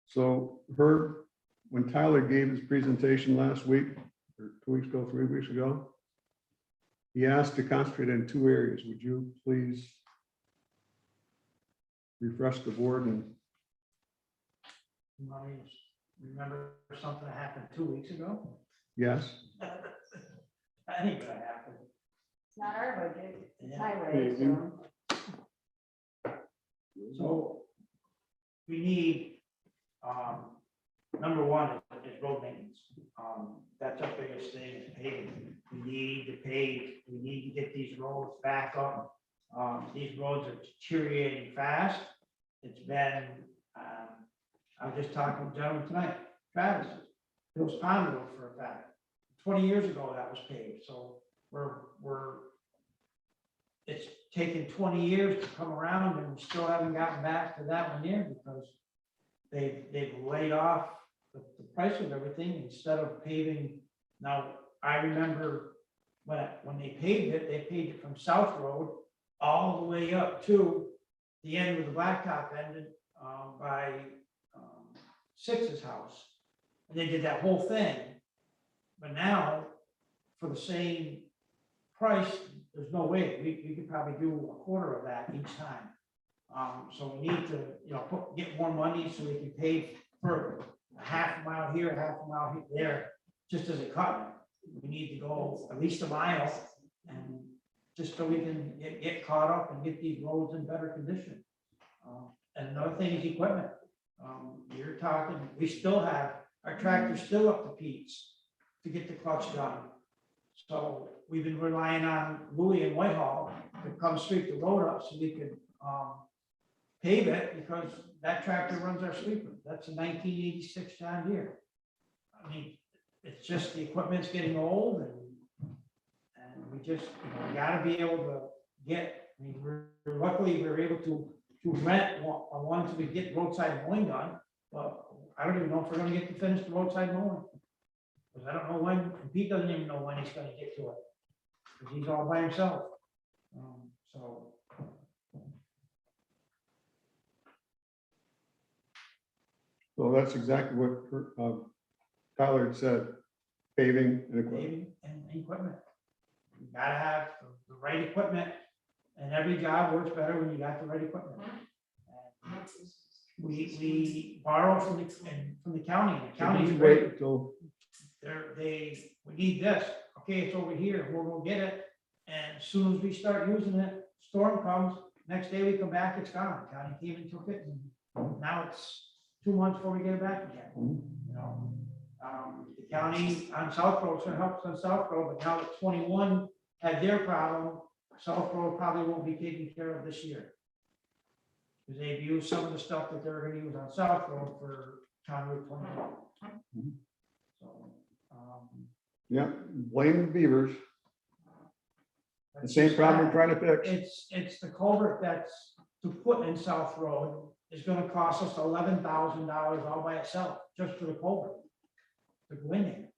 So Herb, when Tyler gave his presentation last week, or 2 weeks ago, 3 weeks ago, he asked to concentrate in two areas. Would you please refresh the board and Remember something that happened 2 weeks ago? yes? That ain't gonna happen. It's not our budget, it's Yeah. highway, so. So we need, number one is road maintenance. That's our biggest thing, is paving. We need to pave, we need to get these roads back up. These roads are deteriorating fast. It's been, I was just talking to a gentleman tonight, Travis, Hills Pond Road for a fact. 20 years ago that was paved, so it's taken 20 years to come around and we still haven't gotten back to that one yet because they've laid off the price of everything instead of paving. Now, I remember when they paved it from South Road all the way up to the end of the blacktop ended by Six's house. And they did that whole thing. But now, for the same price, there's no way, we could probably do a quarter of that each time. So we need to, get more money so we can pay for a half a mile here, half a mile there, just as a cut. We need to go at least a mile, and just so we can get caught up and get these roads in better condition. And another thing is equipment. You're talking, we still have, our tractor's still up to Pete's to get the clutch done. So we've been relying on Louis and Whitehall to come sweep the road up so we could pave it, because that tractor runs our sweeper. That's a 1986 John Deere. I mean, it's just the equipment's getting old, and we just, we gotta be able to get, I mean, luckily we're able to rent one so we get roadside mowing done, but I don't even know if we're gonna get to finish the roadside mowing. Because I don't know when, and Pete doesn't even know when he's gonna get to it. because he's all by himself. So, So that's exactly what Tyler had said, paving and equipment. paving and equipment. You gotta have the right equipment, and every job works better when you got the right equipment. And we borrow from the county, the county's Just great. wait until, We need this, okay, it's over here, we'll go get it, and as soon as we start using it, storm comes, next day we come back, it's gone, county came and took it, and now it's 2 months before we get it back again, you know? The county on South Road, so helps on South Road, but now that 21 had their problem, South Road probably won't be taken care of this year. Because they've used some of the stuff that they're gonna use on South Road for County Route 21. So, yeah, blame the beavers. The same problem we're trying to fix. It's the culvert that's to put in South Road is gonna cost us $11,000 all by itself, just for the culvert. To go in there.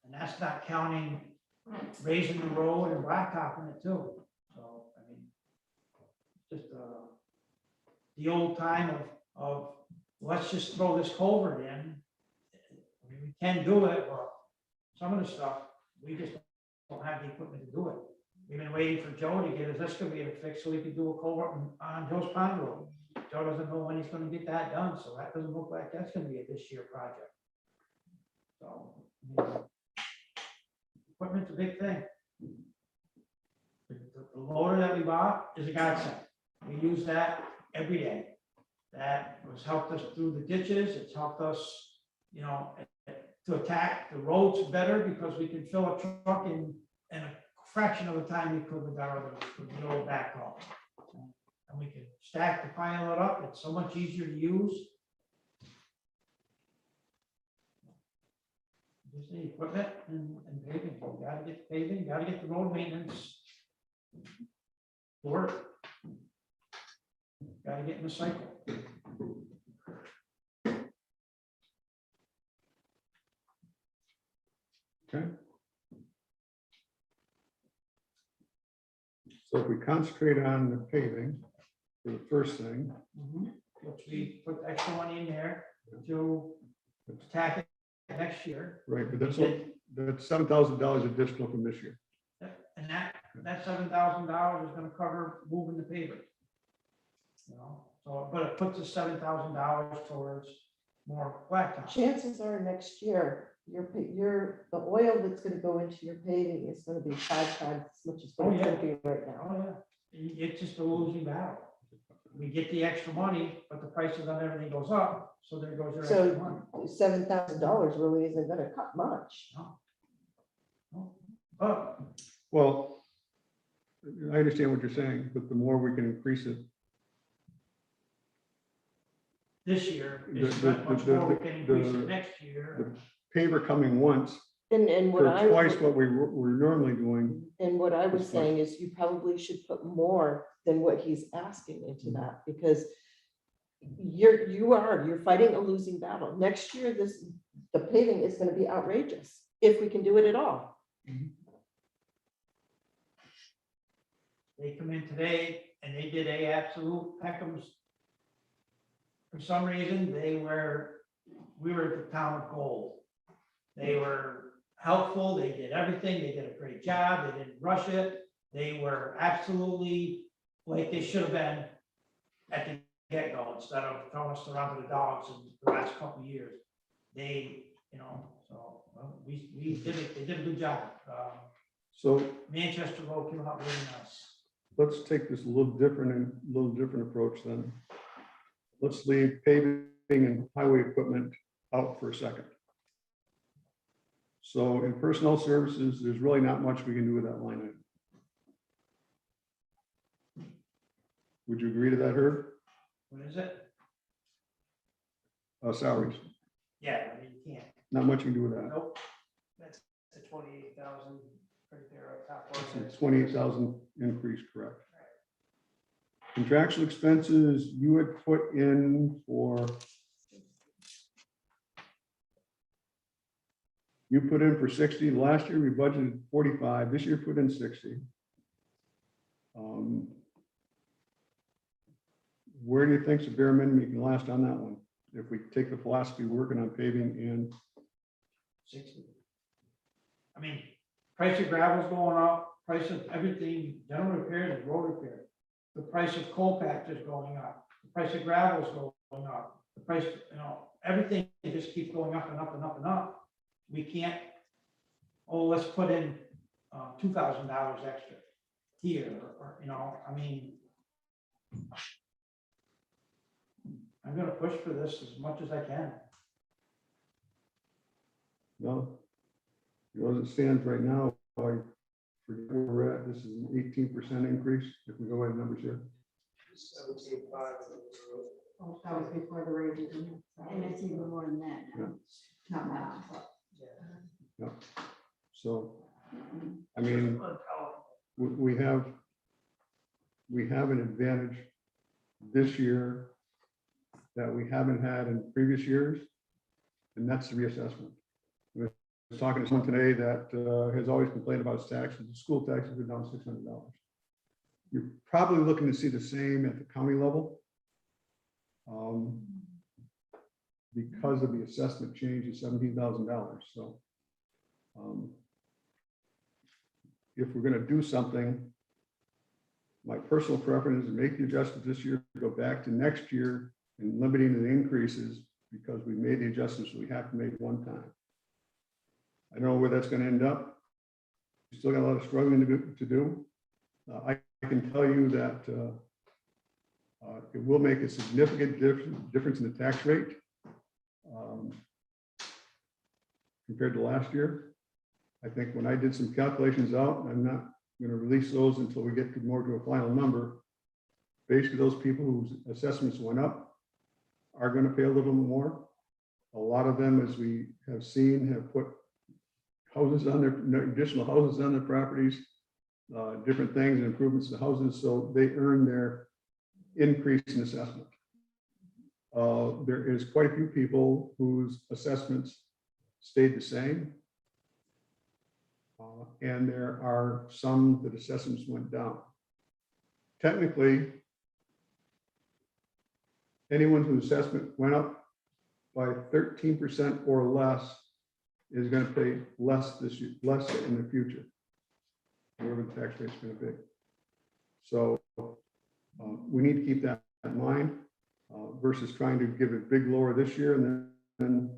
And that's not counting raising the road and blacktopping it too. So, I mean, just, the old time of, let's just throw this culvert in. I mean, we can do it, but some of the stuff, we just don't have the equipment to do it. We've been waiting for Joe to get his excavator fixed so we could do a culvert on Joe's Pond Road. Joe doesn't know when he's gonna get that done, so that doesn't look like that's gonna be a this year project. So, I mean, equipment's a big thing. The loader that we bought is a godsend. We use that every day. That has helped us through the ditches, it's helped us, you know, to attack the roads better because we can fill a truck in a fraction of the time we could with the old backhoe. And we can stack the pile it up, it's so much easier to use. Just the equipment and paving, you gotta get paving, you gotta get the road maintenance. Work. Gotta get in the cycle. Okay. So if we concentrate on the paving for the first thing, Which we put extra money in there to attack it next year. right, but that's $7,000 additional from this year. And that $7,000 is gonna cover moving the paver. You know, so, but it puts us $7,000 towards more blacktop. Chances are next year, the oil that's gonna go into your paving is gonna be 5 times as much as what it's gonna be right now. Oh, yeah, it's just a losing battle. We get the extra money, but the prices on everything goes up, so there goes your extra money. So $7,000 really isn't gonna cut much. But Well, I understand what you're saying, but the more we can increase it, this year, The- it's the- not much the- more, we can increase the- it next year. paver coming once And what for I. twice what we're normally doing. And what I was That's fine. saying is you probably should put more than what he's asking into that, because you're fighting a losing battle. Next year, the paving is gonna be outrageous, if we can do it at all. They come in today and they did a absolute Peckham's. For some reason, we were at the town of gold. They were helpful, they did everything, they did a great job, they didn't rush it. They were absolutely like they should have been at the get-go instead of throwing us around to the dogs in the last couple of years. They, you know, so well, we did it, they did a good job. So Manchester Road came out really nice. let's take this a little different approach then. Let's leave paving and highway equipment out for a second. So in personnel services, there's really not much we can do with that line item. Would you agree to that, Herb? What is it? Salaries, Yeah, I mean, you can't. not much you can do with that. Nope. That's the 28,000 right there up top. It's a 28,000 increase, correct? Contractual expenses you had put in for You put in for 60, last year we budgeted 45, this year put in 60. Where do you think's the bare minimum you can last on that one? If we take the philosophy working on paving and 60. I mean, price of gravel's going up, price of everything, general repairs and road repair. The price of coal patch is going up, the price of gravel is going up, the price, everything just keeps going up and up and up and up. We can't, oh, let's put in $2,000 extra here, or, I mean, I'm gonna push for this as much as I can. no. As it stands right now, I forget where we're at, this is an 18% increase, if we go ahead numbers here. 17.5. Oh, that was before the raises. And it's even more than that now. Not now. So, I mean, we have an advantage this year that we haven't had in previous years, and that's the reassessment. I was talking to someone today that has always complained about his taxes. The school taxes are down $600. You're probably looking to see the same at the county level. Because of the assessment change of $17,000. So if we're going to do something, my personal preference is to make the adjustments this year, go back to next year and limiting the increases because we made the adjustments we have to make one time. I don't know where that's going to end up. We still got a lot of struggling to do. I can tell you that it will make a significant difference in the tax rate compared to last year. I think when I did some calculations out, I'm not going to release those until we get more to a final number. Basically, those people whose assessments went up are going to pay a little more. A lot of them, as we have seen, have put houses on their additional houses on their properties, different things and improvements to houses, so they earn their increase in assessment. There is quite a few people whose assessments stayed the same. And there are some that assessments went down. Technically, anyone whose assessment went up by 13% or less is going to pay less this year, less in the future, whatever the tax rate is going to be. So we need to keep that in mind versus trying to give a big lower this year and then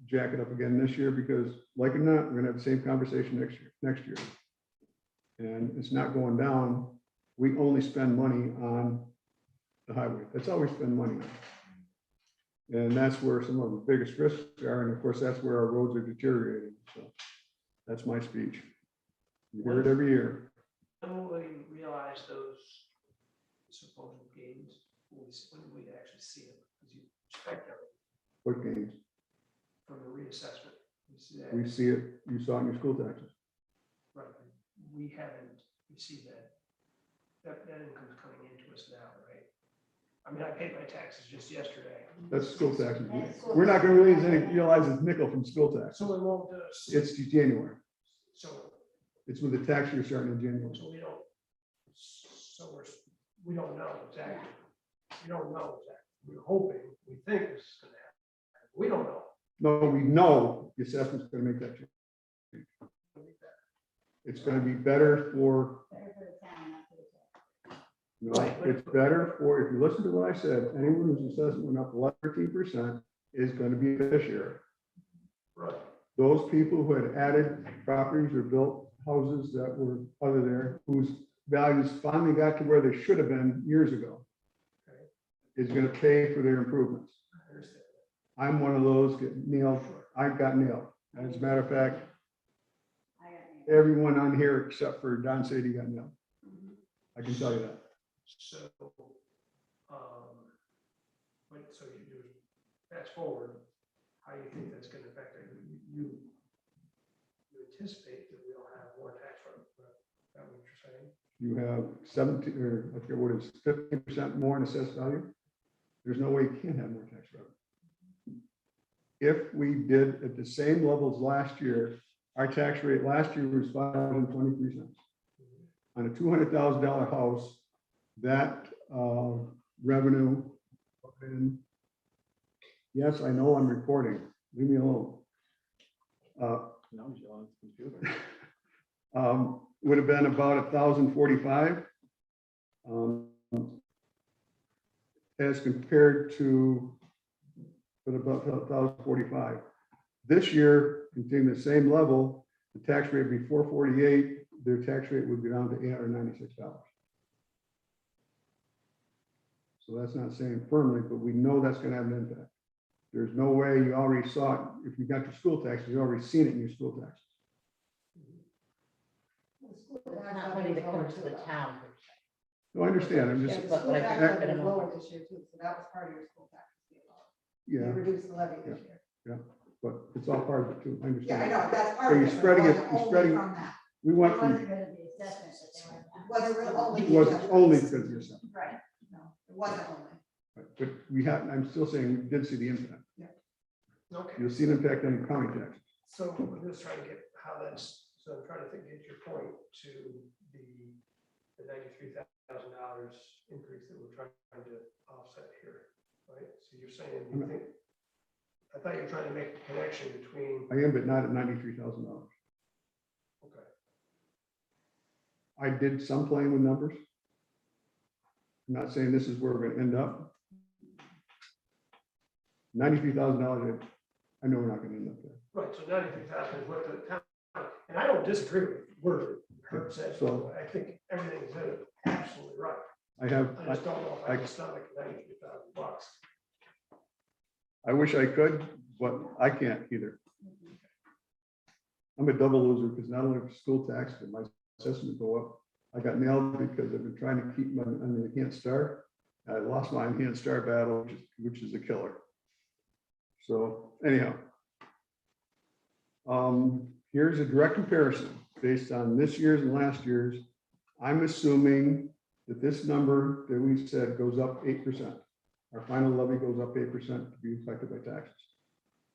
jack it up again this year, because like it or not, we're going to have the same conversation next year. And it's not going down. We only spend money on the highway. That's all we spend money on. And that's where some of the biggest risks are. And of course, that's where our roads are deteriorating. So that's my speech. You hear it every year. When will we realize those supposed gains? When we actually see it? Because you expect everything What gains? from the reassessment. We see that. We see it. You saw it in your school taxes. Right. We haven't received that. That income's coming into us now, right? I mean, I paid my taxes just yesterday. That's school taxes. We're not going to realize it's nickel from school tax. So it won't, It's January. so It's when the tax year starting in January. we don't, we don't know exactly. We don't know exactly. We're hoping, we think this is gonna happen. We don't know. No, we know the assessment's going to make that change. It's going to be better for, Better for the town, not for the town. you know, it's better for, if you listen to what I said, anyone whose assessment went up 13% is going to be a beneficiary. Right. Those people who had added properties or built houses that were other there, whose values finally got to where they should have been years ago, is going to pay for their improvements. I understand. I'm one of those get nailed. I got nailed. As a matter of fact, I got you. everyone on here except for Don Sadie got nailed. I can tell you that. So, so you do fast forward, how do you think that's gonna affect it? You anticipate that we'll have more tax revenue, is that what you're saying? You have 17, or I forget what it is, 50% more in assessed value. There's no way you can't have more tax revenue. if we did at the same levels last year, our tax rate last year was $5.23. On a $200,000 house, that revenue. And yes, I know I'm recording. Leave me alone. Now he's on his computer. Would have been about 1,045. As compared to but about 1,045. This year, continuing the same level, the tax rate would be 448, their tax rate would be down to $896. So that's not saying firmly, but we know that's gonna have an impact. There's no way you already saw it, if you got your school taxes, you already seen it in your school taxes. It's not money that comes to the town. No, I understand, I'm Yeah, just, the But school like, tax I levy don't was know. lower this year too, so that was part of your school tax. yeah, You reduced the levy this year. but it's all part of it too, I Yeah, I understand. know, that's So part of you're it. but spreading it, wasn't you're only spreading, From that. we It went wasn't from, because of the assessment that they were. It wasn't really only. it was because of only this. because of yourself. Right, no, it wasn't only. But we have, I'm still saying we did see the impact. Okay, You'll see an impact on your county taxes. so I'm just trying to get how that's, so I'm trying to think, get your point to the $93,000 increase that we're trying to offset here, right? So you're saying, you think, I thought you were trying to make a connection between, I am, but not at $93,000. okay, I did some playing with numbers. I'm not saying this is where we're gonna end up. $93,000, I know we're not gonna end up there. right, so 93,000 is what the town, and I don't disagree with the word Herb said, So- I think everything is in it absolutely right. I have, I just don't know if I can stomach $93,000. I wish I could, but I can't either. I'm a double loser because not only for school tax, but my assessment go up. I got nailed because I've been trying to keep my, enhanced start. I lost my enhanced start battle, which is a killer. So anyhow. Here's a direct comparison based on this year's and last year's. I'm assuming that this number that we said goes up 8%. Our final levy goes up 8% to be affected by taxes.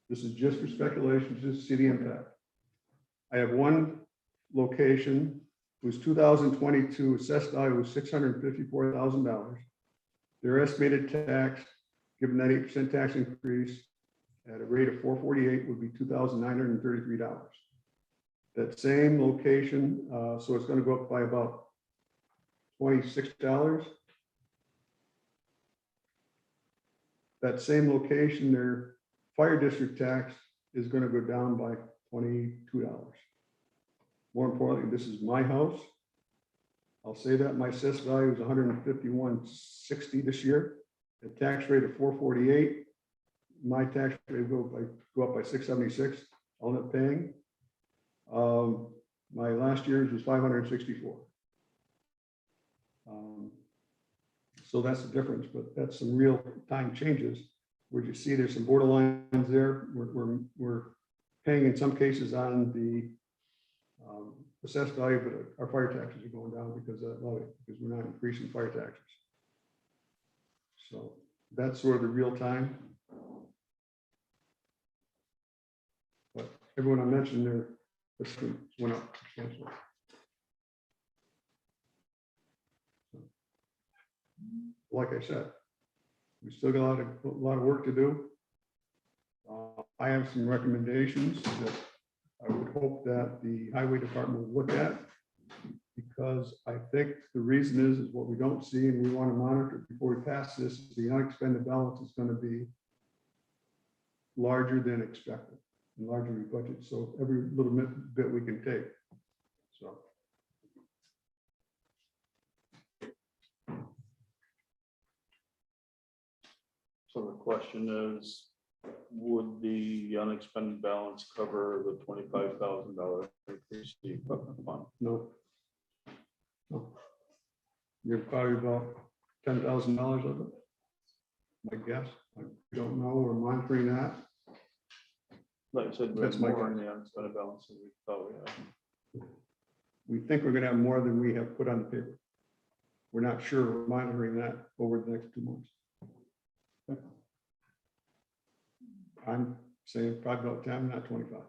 This is just for speculation, just to see the impact. I have one location whose 2022 assessed value was $654,000. Their estimated tax, given that 8% tax increase at a rate of 448 would be $2,933. That same location, so it's going to go up by about $26. That same location, their fire district tax is going to go down by $22. More importantly, this is my house. I'll say that my assessed value is $151.60 this year. The tax rate of 448. My tax rate go up by 676. I'll end up paying. My last year's was 564. So that's the difference, but that's some real time changes where you see there's some borderlines there. We're paying in some cases on the assessed value, but our fire taxes are going down because of that levy, because we're not increasing fire taxes. So that's sort of the real time. But everyone I mentioned there, this went up substantially. Like I said, we still got a lot of work to do. I have some recommendations that I would hope that the highway department will look at, because I think the reason is what we don't see and we want to monitor before we pass this. The unexpended balance is going to be larger than expected and larger than budget. So every little bit we can take. So. So the question is, would the unexpended balance cover the $25,000 increase in the equipment fund? No. No. You're probably about $10,000 of it. My guess. I don't know. We're monitoring that. Like I said, we That's have my more in guess. the unexpended balance than we thought we had. We think we're gonna have more than we have put on the paper. We're not sure. We're monitoring that over the next 2 months. I'm saying probably about 10, not 25.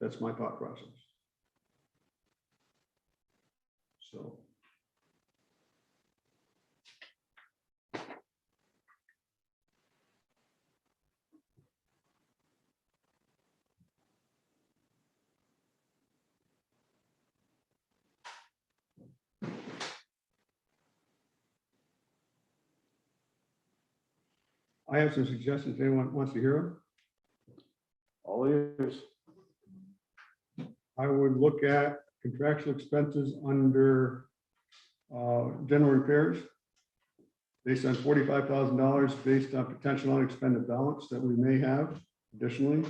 That's my thought process. So. I have some suggestions. If anyone wants to hear them, All ears. I would look at contractual expenses under general repairs based on $45,000 based on potential unexpended balance that we may have additionally.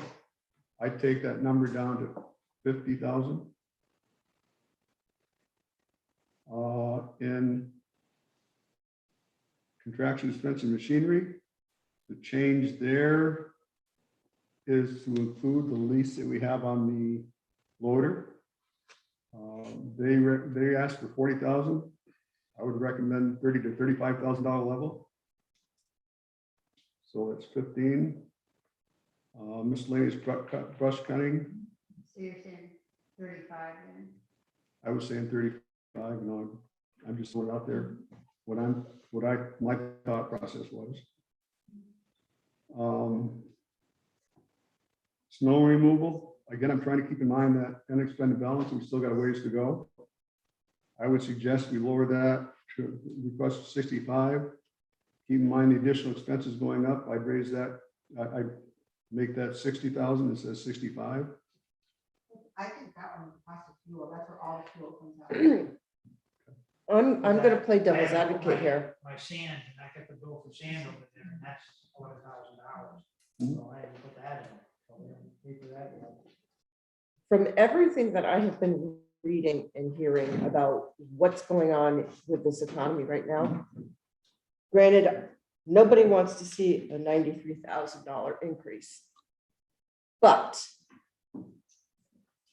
I'd take that number down to 50,000. In contractual expense and machinery, the change there is to include the lease that we have on the loader. They asked for 40,000. I would recommend $30,000 to $35,000 level. So that's 15. Miscellaneous brush cutting, So you're saying 35 then? I was saying 35. No, I'm just throwing it out there. My thought process was. Snow removal, again, I'm trying to keep in mind that unexpended balance, we still got a ways to go. I would suggest we lower that to request 65. Keep in mind the additional expenses going up. I'd raise that, I'd make that 60,000, it says 65. I think that one costs of fuel, that's where all the fuel comes out. I'm gonna play I devil's had to put advocate my- here. My sand, and I got the bill for sand over there, and that's $11,000. Mhm. So I had to put that in. So we didn't pay for that yet. From everything that I have been reading and hearing about what's going on with this economy right now, granted, nobody wants to see a $93,000 increase. But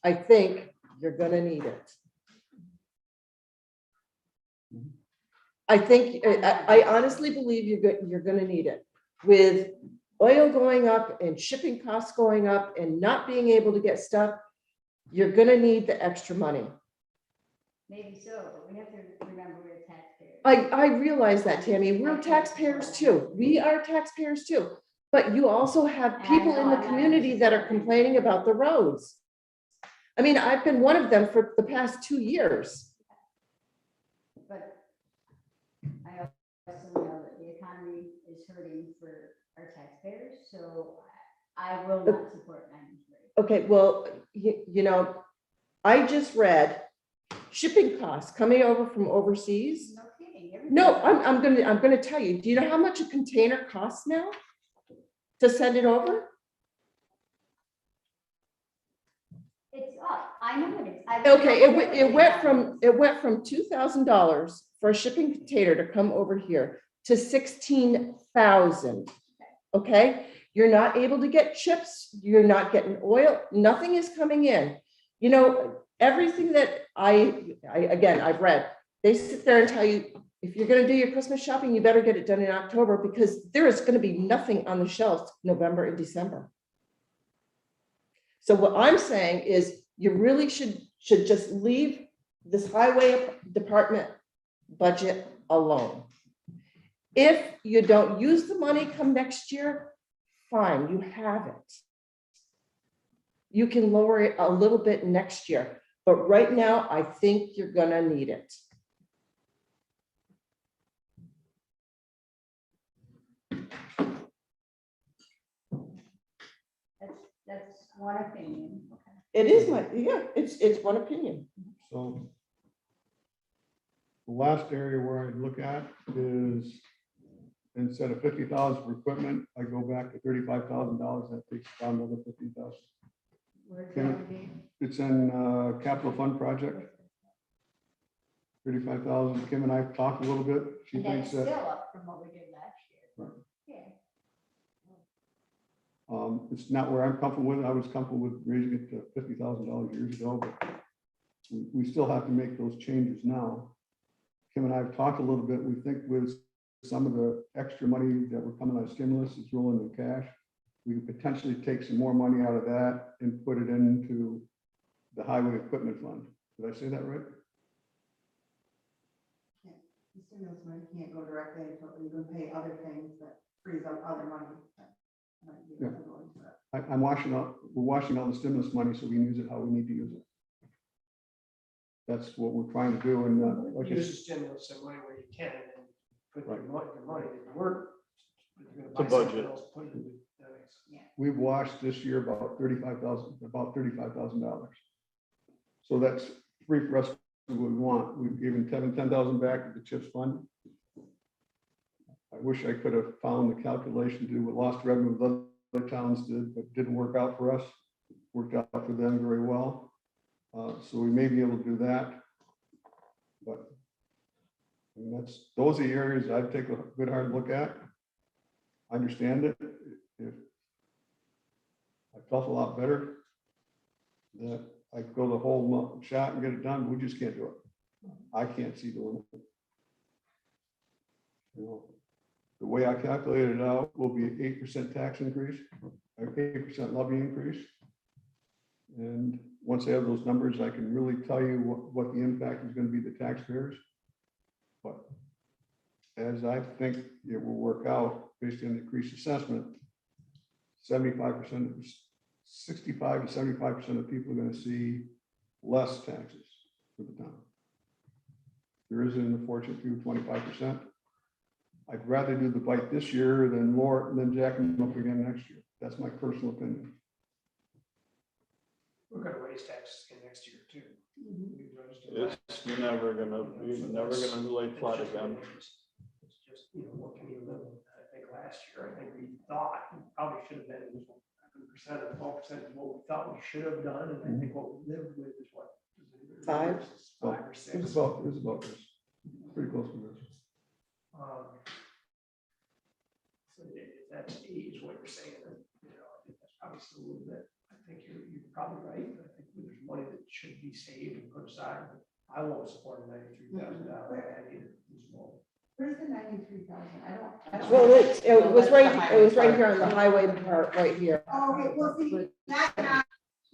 I think you're gonna need it. I think, I honestly believe you're gonna need it. With oil going up and shipping costs going up and not being able to get stuff, you're gonna need the extra money. Maybe so, but we have to remember we're taxpayers. I realize that, Tammy. We're taxpayers too. We are taxpayers too. But you also have people in the community that are complaining about the roads. I mean, I've been one of them for the past 2 years. But I also know that the economy is hurting for our taxpayers, so I will not support 93. Okay, well, you know, I just read shipping costs coming over from overseas. No kidding. No, everything- I'm gonna tell you, do you know how much a container costs now to send it over? It's up, I know it is. Okay, it went from $2,000 for a shipping container to come over here to 16,000. Okay, you're not able to get chips, you're not getting oil, nothing is coming in. You know, everything that I've read, they sit there and tell you, if you're gonna do your Christmas shopping, you better get it done in October because there is gonna be nothing on the shelves November and December. So what I'm saying is you really should just leave this highway department budget alone. If you don't use the money come next year, fine, you have it. You can lower it a little bit next year, but right now, I think you're gonna need it. That's one opinion. Okay. It is it's one opinion. So the last area where I'd look at is instead of 50,000 for equipment, I go back to $35,000. That takes down another 15,000. Where's Can that be? It's in capital fund project, 35,000. Kim and I talked a little bit. She And thinks that's that still up from what we did last year. Right. Yeah. it's not where I'm comfortable with. I was comfortable with raising it to $50,000 years ago, but we still have to make those changes now. Kim and I have talked a little bit. We think with some of the extra money that were coming out of stimulus is rolling in cash. We could potentially take some more money out of that and put it into the highway equipment fund. Did I say that right? The stimulus money can't go directly into it, you can pay other things that frees up other money. that might be able to go into it. I'm we're washing out the stimulus money so we can use it how we need to use it. That's what we're trying to do, and like I Use said, the stimulus and money where you can, and then put Right. your money that you work. If you're gonna To buy something budget. else, put it in, that makes sense. we've washed this year about $35,000. So that's free for us to do what we want. We've given $10,000 back to the CHIPS fund. I wish I could have found the calculation to do what lost revenue with other towns did, but didn't work out for us. Worked out for them very well. So we may be able to do that. But I mean, those are the areas I'd take a good hard look at. I understand it. If I felt a lot better that I could go the whole shot and get it done, we just can't do it. I can't see doing it. You know, the way I calculated it out will be an 8% tax increase, an 8% levy increase. And once I have those numbers, I can really tell you what the impact is going to be to taxpayers. But as I think it will work out based on the increased assessment, 65%, 65 to 75% of people are going to see less taxes for the town. There is an unfortunate few, 25%. I'd rather do the bite this year than jack them up again next year. That's my personal opinion. We're gonna raise taxes again next year too. We raised it last It's never gonna lay flat again. It's just, what can you live with? I think last year, I think we thought we probably should have been 7% or 12% is what we thought we should have done, and I think what we lived with is what? Five. 5 or It 6. was about this, pretty close to this. So if that's 8 is what you're saying, then, I think that's probably still a little bit. I think you're probably right. I think there's money that should be saved and put aside. But I won't support a $93,000 ad either. Where's the 93,000? I don't. Well, it was right here on the highway part, right here. Oh, okay, well, see, that got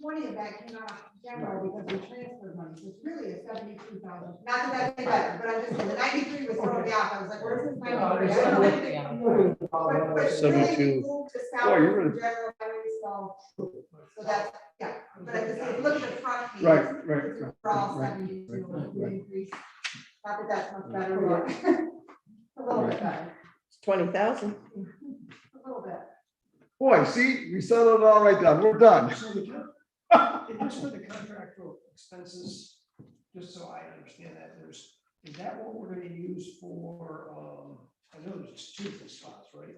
20 of that came out of general because we transferred money, so it's really a 72,000. Not that that's any better, but I'm just saying, the 93 was throwing me off. I was like, where's this 93? I don't know anything. But really, 72. we moved to Oh, salary you're from general highway, so that's, yeah. But I just, if you look at the front page. Right. We're all 72, we increased. Not that that's much better, but a little bit better, It's 20,000. a little bit. Boy, see, we settled it all right down. We're done. So just for the contractual expenses, just so I understand that, is that what we're gonna use for, I know there's 2 different spots, right?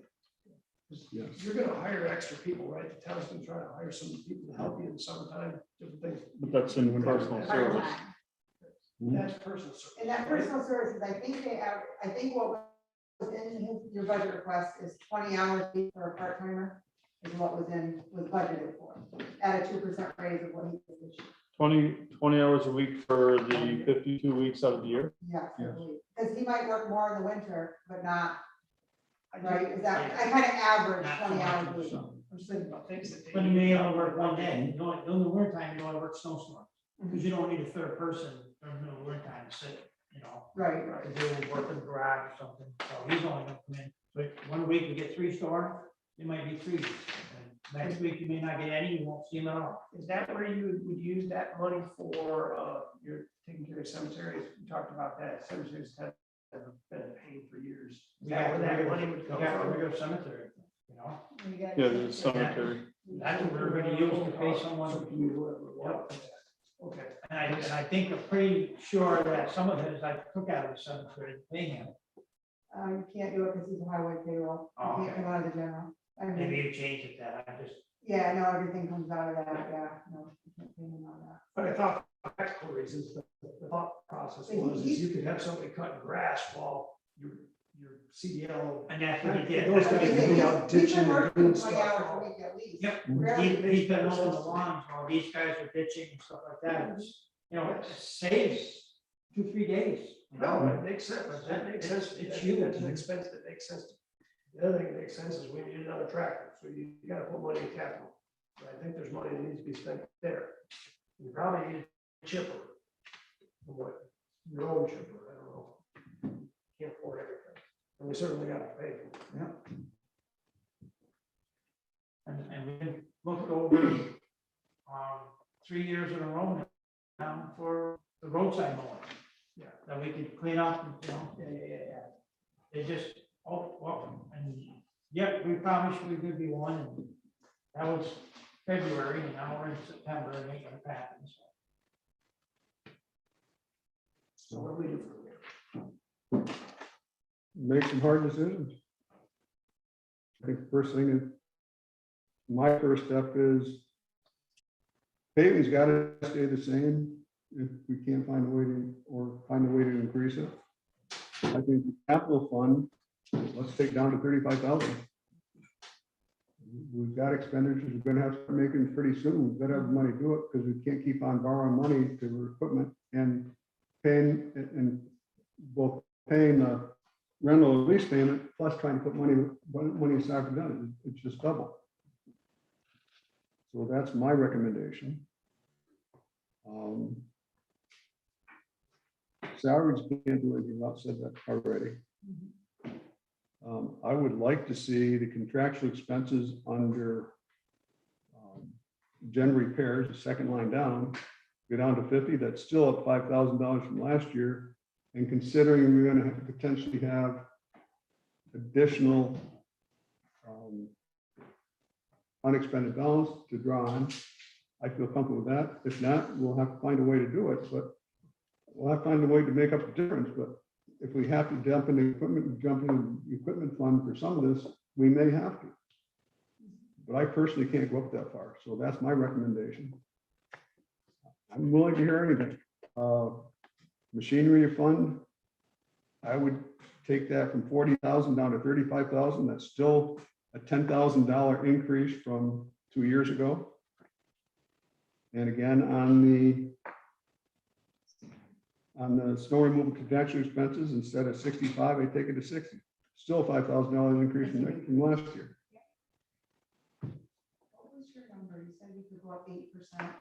'Cause Yes. You're gonna hire extra people, right? The town's gonna try to hire some people to help you in the summertime, different things. But that's in personal service. That's personal service. And that personal services, I think I think what was in your budget request is 20 hours a week for a part timer is what was budgeted for, at a 2% raise of what he did this year. 20 hours a week for the 52 weeks out of the year. Yes, I Yes. believe, because he might work more in the winter, but not, I right, is that, I kind of average Not 20 hours a week. I'm just thinking about things that. they- But you may only work one day, in the winter time, you only work snowstorm, because you don't need a third person during the winter time to sit, Right, to do work in the garage or something, so he's only gonna come in. But 1 week we get 3 storms, it might be 3. And next week you may not get any, you won't see them at all. Is that where you would use that money for, you're taking care of cemeteries? We talked about that. Cemeteries have been a pain for years. Is We that got where that regular- money would We come got a from? regular cemetery, Yeah, the cemetery. That's what we're gonna use to pay someone. So can you do whatever you want. Okay. And I think I'm pretty sure that some of his I took out of the cemetery to pay him. you can't do it because he's a highway payroll, Oh, you can't okay. come out of the general. I mean, Maybe you change it that, I just, yeah, no, everything comes out of that, yeah, no, you can't pay him on that. But I thought for practical reasons, the thought process was is you could have somebody cutting grass while your CDL. and that's what he did. Those That's what guys he can did. be out ditching and doing 20 stuff. hours a week at least. Yep, Really? he's been mowing the lawns while these guys are ditching and stuff like that. It's, it saves 2-3 days. No, it makes sense. That makes sense. It's huge. That's an expense that makes sense. The other thing that makes sense is we need another tractor, so you gotta put money in capital. But I think there's money that needs to be spent there. You probably need a chipper. Or what, your own chipper, I don't know. Can't afford everything. And we certainly gotta pay for it. Yeah. And we looked over, 3 years in a row now for the roadside mowing. Yeah. That we could clean up, and, you know, Yeah. it just, well, and yet we promised we could be one, and that was February, and now we're in September, and it ain't gonna happen, so. So what do we do from here? Make some hard decisions. I think the first thing is, my first step is paving's got to stay the same if we can't find a way to, or find a way to increase it. I think the capital fund, let's take down to 35,000. We've got expenditures we're gonna have to start making pretty soon. We've got to have the money to do it because we can't keep on borrowing money to equipment and paying, and both paying the rental lease payment plus trying to put money aside for that. It's just double. So that's my recommendation. Salaries can't do anything, I've said that already. I would like to see the contractual expenses under gen repairs, the second line down, go down to 50. That's still up $5,000 from last year. And considering we're going to potentially have additional unexpended balance to draw on, I feel comfortable with that. If not, we'll have to find a way to do it, but we'll have to find a way to make up the difference. But if we have to jump into the equipment fund for some of this, we may have to. But I personally can't go up that far. So that's my recommendation. I'm willing to hear anything. Machinery fund, I would take that from 40,000 down to 35,000. That's still a $10,000 increase from 2 years ago. And again, on the snow removal contractual expenses, instead of 65, I take it to 60. Still a $5,000 increase from last year. What was your number? You said you could go up 8%.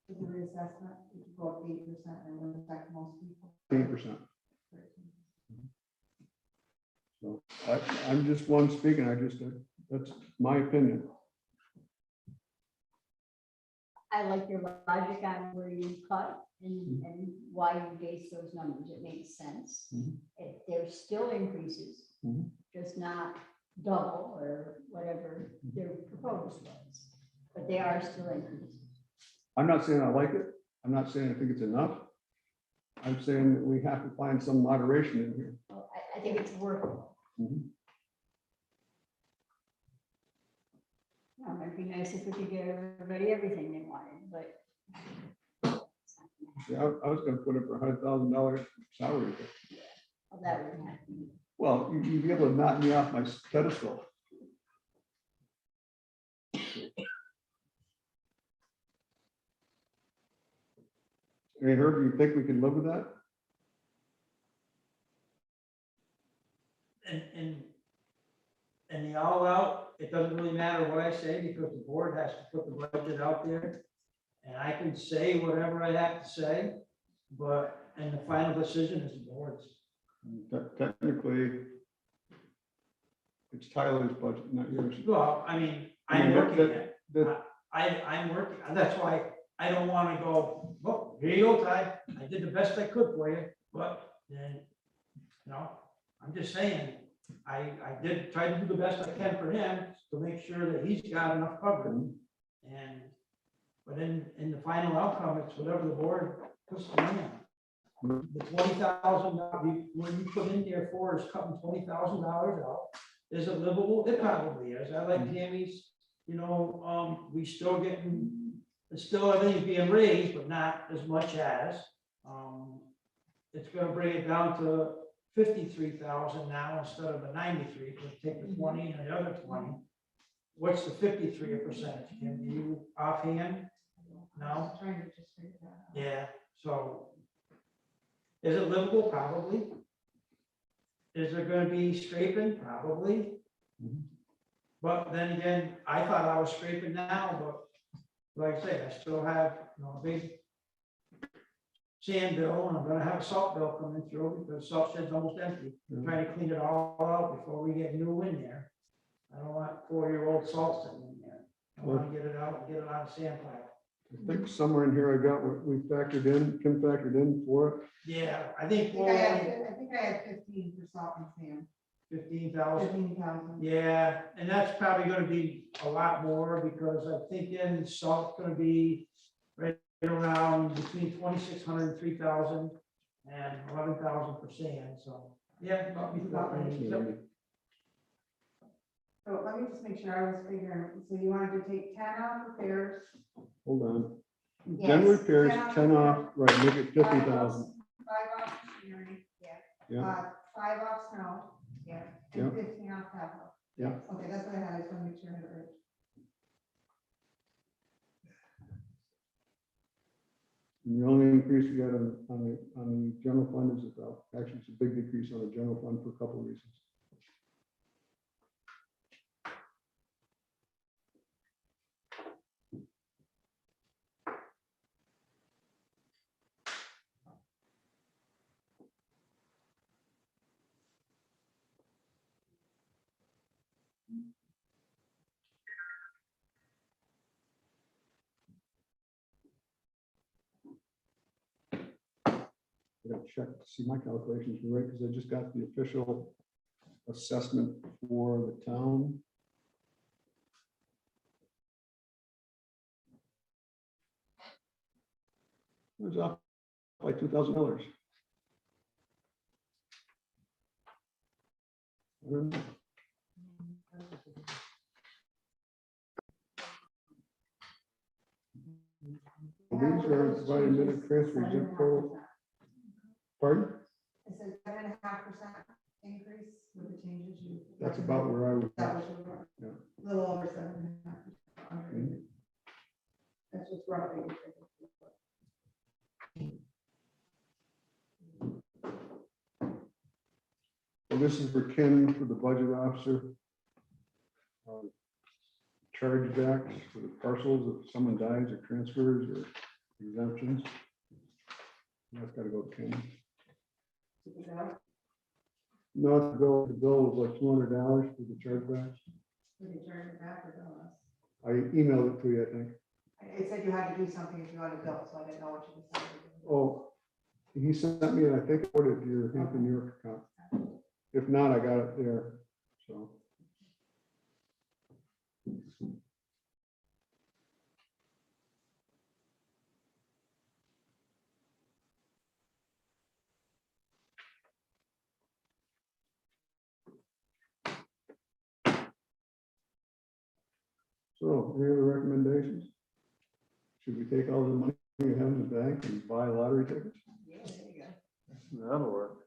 With the reassessment, you could go up 8% and it would affect most people. 8%. So I'm just one speaking. That's my opinion. I like your logic on where you cut and why you base those numbers. It makes sense. Mhm. There's still increases, Mhm. just not double or whatever their proposed was. But they are still increases. I'm not saying I like it. I'm not saying I think it's enough. I'm saying that we have to find some moderation in here. Well, I think it's workable. Mhm. No, it'd be nice if we could get everybody everything they wanted, but. Yeah, I was gonna put it for $100,000 salary. Well, that wouldn't happen. Well, you'd be able to knock me off my pedestal. Hey, Herb, you think we can live with that? And the all out, it doesn't really matter what I say because the board has to put the budget out there. And I can say whatever I have to say, and the final decision is the board's. Technically, it's Tyler's budget, not yours. Well, I mean, I'm working it. I'm working, that's why I don't want to go, well, here you go, Ty, I did the best I could for you, but then, I'm just saying, I did try to do the best I can for him to make sure that he's got enough covered. But in the final outcome, it's whatever the board puts the money on. The 20,000, what you put in there for is cutting $20,000 out. Is it livable? It probably is. I like Tammy's, we still getting, it's still everything's being raised, but not as much as. It's gonna bring it down to 53,000 now instead of the 93, so take the 20 and the other 20. What's the 53 percentage? Can you offhand? I No? was trying to just figure that out. Yeah, so Is it livable? Probably. Is there gonna be scraping? Probably. Mhm. But then again, I thought I was scraping now, but like I say, I still have, a big sand bill, and I'm gonna have a salt bill coming through because salt shed's almost empty. Yeah. Trying to clean it all out before we get new in there. I don't want 4-year-old salt sitting in there. I wanna get it out and get it on a sand pile. I think somewhere in here I got what we factored in, Kim factored in for it. Yeah, I I think think I think I had 15 for salt and sand, 15,000. 15,000. Yeah, and that's probably gonna be a lot more because I think in salt's gonna be right around between 2,600 and 3,000 and 11,000 for sand, so, yeah, about be about right. Yep. So let me just make sure I was figuring, so you wanted to take 10 off repairs? Hold on. Yes, General repairs, 10 off 10 off, right, make it 50,000. 5 off machinery, yeah. Yeah. 5 off snow, yeah, Yeah. and 15 off capital. Yeah. Okay, that's what I had, I just want to make sure I had it right. And the only increase we got on the general fund is actually it's a big decrease on the general fund for a couple of reasons. I gotta check to see my calculations were right, because I just got the official assessment for the town. It was up by $2,000. These are provided minute transfer zip code. Pardon? It says 7.5% increase with the changes you. That's about where I was. That was your, Yeah. a little over 7.5%. That's just roughly. Well, this is for Ken, for the budget officer. Chargebacks for the parcels if someone dies or transfers or exemptions. That's gotta go to Ken. No, the bill was like $200 for the chargebacks. Did you turn it back or tell us? I emailed it to you, I think. It said you had to do something if you wanted to bill, so I didn't know what you decided. to do. Oh, he sent me, and I think I put it to your Hampton, New York account. If not, I got it there, so. So, any other recommendations? Should we take all the money we have in the bank and buy lottery tickets? Yeah, there you go. That'll work.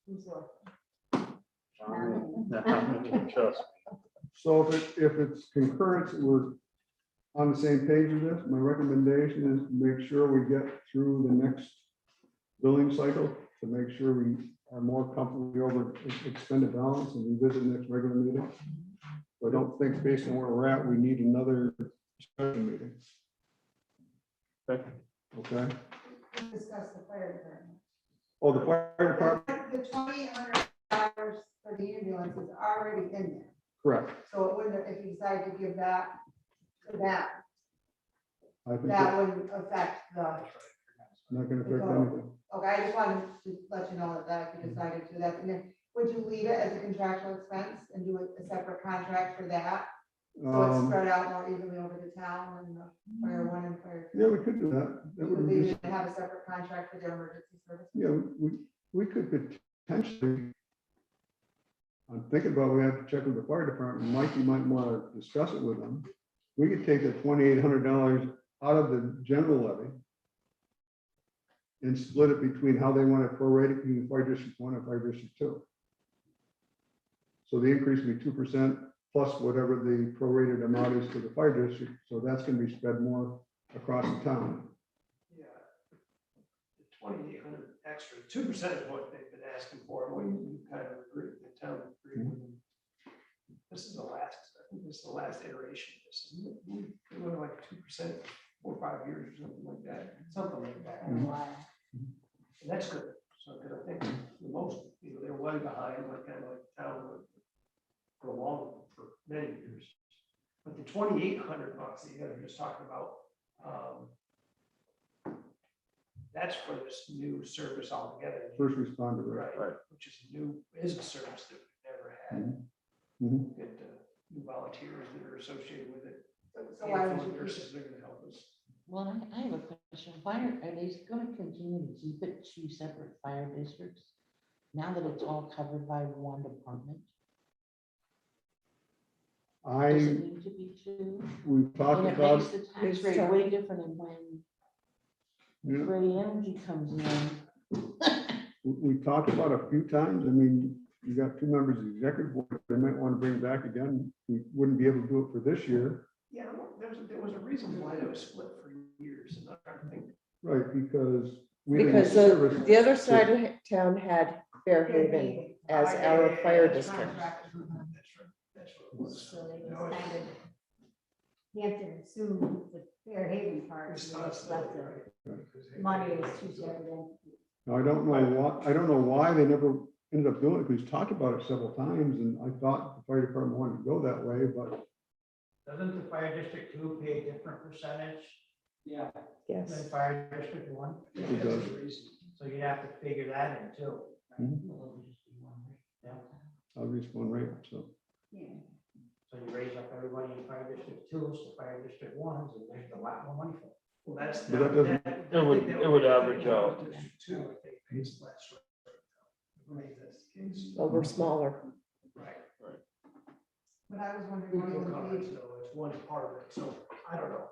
Who's left? Trust. So if it's concurrence, we're on the same page with this, my recommendation is to make sure we get through the next billing cycle, to make sure we are more comfortably over expended balance and revisit next regular meeting. So I don't think based on where we're at, we need another special meeting. Okay. Okay, Discuss the fire department. oh, the fire department, The $2,800 for the ambulance is already in there. correct. So it wouldn't, if you decide to give that, to that, I think that that's wouldn't affect the, not gonna affect anything. okay, I just wanted to let you know that if you decided to, that, and then would you leave it as a contractual expense and do a separate contract for that? So it's spread out more evenly over the town and the fire one and fire. two? Yeah, we could do that. That Would would they be, need to have a separate contract for their emergency service? yeah, we could potentially. I'm thinking about, we have to check with the fire department. Mikey might want to discuss it with them. We could take the $2,800 out of the general levy and split it between how they want it prorated between fire district 1 and fire district 2. So the increase would be 2% plus whatever the prorated amount is to the fire district. So that's going to be spread more across the town. 2,800 extra, 2% is what they've been asking for, and we kind of agree, the town agreed with them. This is the last, I think this is the last iteration of this. We went like 2% 4 or 5 years or something like that, Wow. and that's good. So, because I think the most, they're way behind, like kind of like the town would for many years. But the 2,800 bucks that you guys are just talking about, that's for this new service altogether. First responder, right? Right, which is a service that we've never had. Mhm. Get new volunteers that are associated with it. So why would Handful of you- nurses that are gonna help us. Well, I have a question. Why are they going to continue to keep it 2 separate fire districts? Now that it's all covered by one department? Does I, it need to be 2? we've talked And it about, makes the tax It's rate tough. way different than when yeah, Gray Energy comes in. we talked about a few times. I mean, you got 2 members of the executive board, they might want to bring it back again. We wouldn't be able to do it for this year. Yeah, there was a reason why it was split for years, and I'm trying to think. Right, because we didn't Because service. the other side of town had Fairhaven as our fire district. That's right, that's what it was. So they No, just it's- kind of, you have to assume the Fairhaven part, it's and just left the responsibility, right? money is 2 separate entities. Now, I don't know why they never ended up doing it, because we talked about it several times, and I thought the fire department wanted to go that way, but Doesn't the fire district 2 pay a different percentage Yeah. Yes. than fire district 1? It does. So you'd have to figure that in too. Yeah, I'll respond right, so. Yeah. so you raise up everybody in fire district 2, so fire district 1s, and there's a lot more money for it. Well, that's. But that doesn't- I It would- think that it would average out. Two, I think, pays less. Right, that's the case. Well, we're smaller. Right. But I was wondering why you Equal wouldn't cards, leave, though, it's one part of it, so I don't know.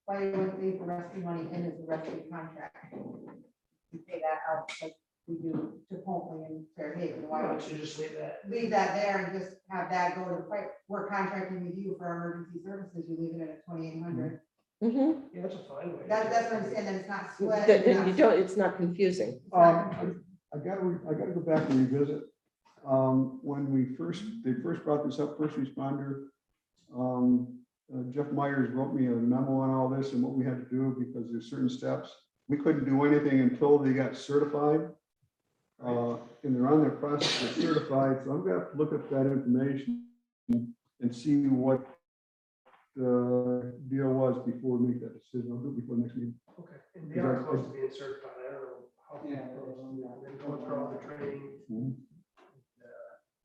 why you wouldn't leave the rest of the money in as the rest of the contract. You pay that out like we do to Pompley and Fairhaven. Why Why would don't you just leave that? leave that there and just have that go to the fight? We're contracting with you for our emergency services. You leave it at 2,800. Mhm. Yeah, that's a fine way. That's what I'm saying, that it's not split. That- that you don't, it's not confusing. I gotta go back and revisit. When they first brought this up, first responder, Jeff Myers wrote me a memo on all this and what we had to do, because there's certain steps. We couldn't do anything until they got certified. And they're on their process of certified, so I'm gonna have to look up that information and see what the deal was before we make that decision. I'll do it before next meeting. Okay, and they are close to being certified, I don't know how. They're going through all the training. Mhm.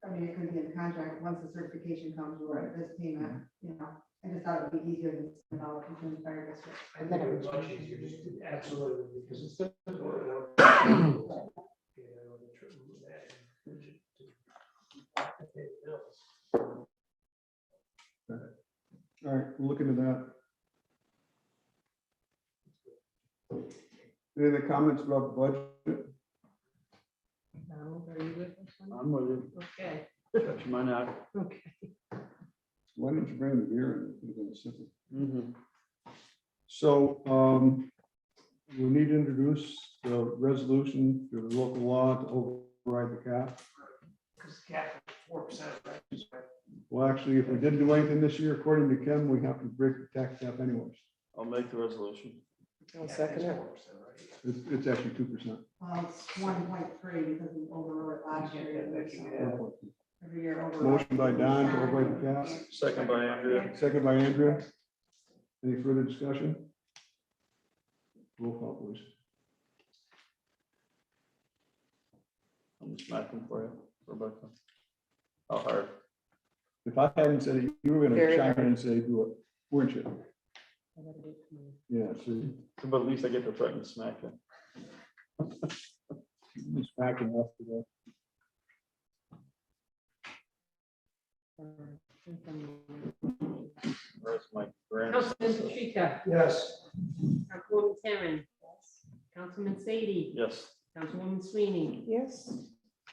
I mean, it could be in the contract, once the certification comes, we're at this payment, you know. I just thought it would be easier than spend all the between the fire district. I think it was much easier, just to- absolutely, because it's. You know, the tr- that- Okay, bills. All right, we'll look into that. Any other comments about the budget? No, are you with us? I'm with you. Okay, Touch my neck. okay. Why didn't you bring the beer in? It would've been simple. Mhm. So, we need to introduce the resolution to the local law to override the cap. Because the cap is 4%, right? Well, actually, if we didn't do anything this year, according to Kim, we have to break the tax cap anyways. I'll make the resolution. I'll second it. 4%, right? It's actually 2%. Well, it's 1.3 because we overrode it last year. Yeah. Every year over. Motion by Don to override the cap, Second by Andrea. second by Andrea. Any further discussion? Roll call, please. I'm smacking for you, Rebecca. How hard? If I hadn't said it, you were gonna Very chime in hard. and say, do it, weren't you? Yeah, see, But at least I get to threaten to smack you. it's back and left today. Where's my grand? Councilman Patrica, Yes. Councilwoman Tamron, Councilman Sadie, Yes. Councilwoman Sweeney, Yes.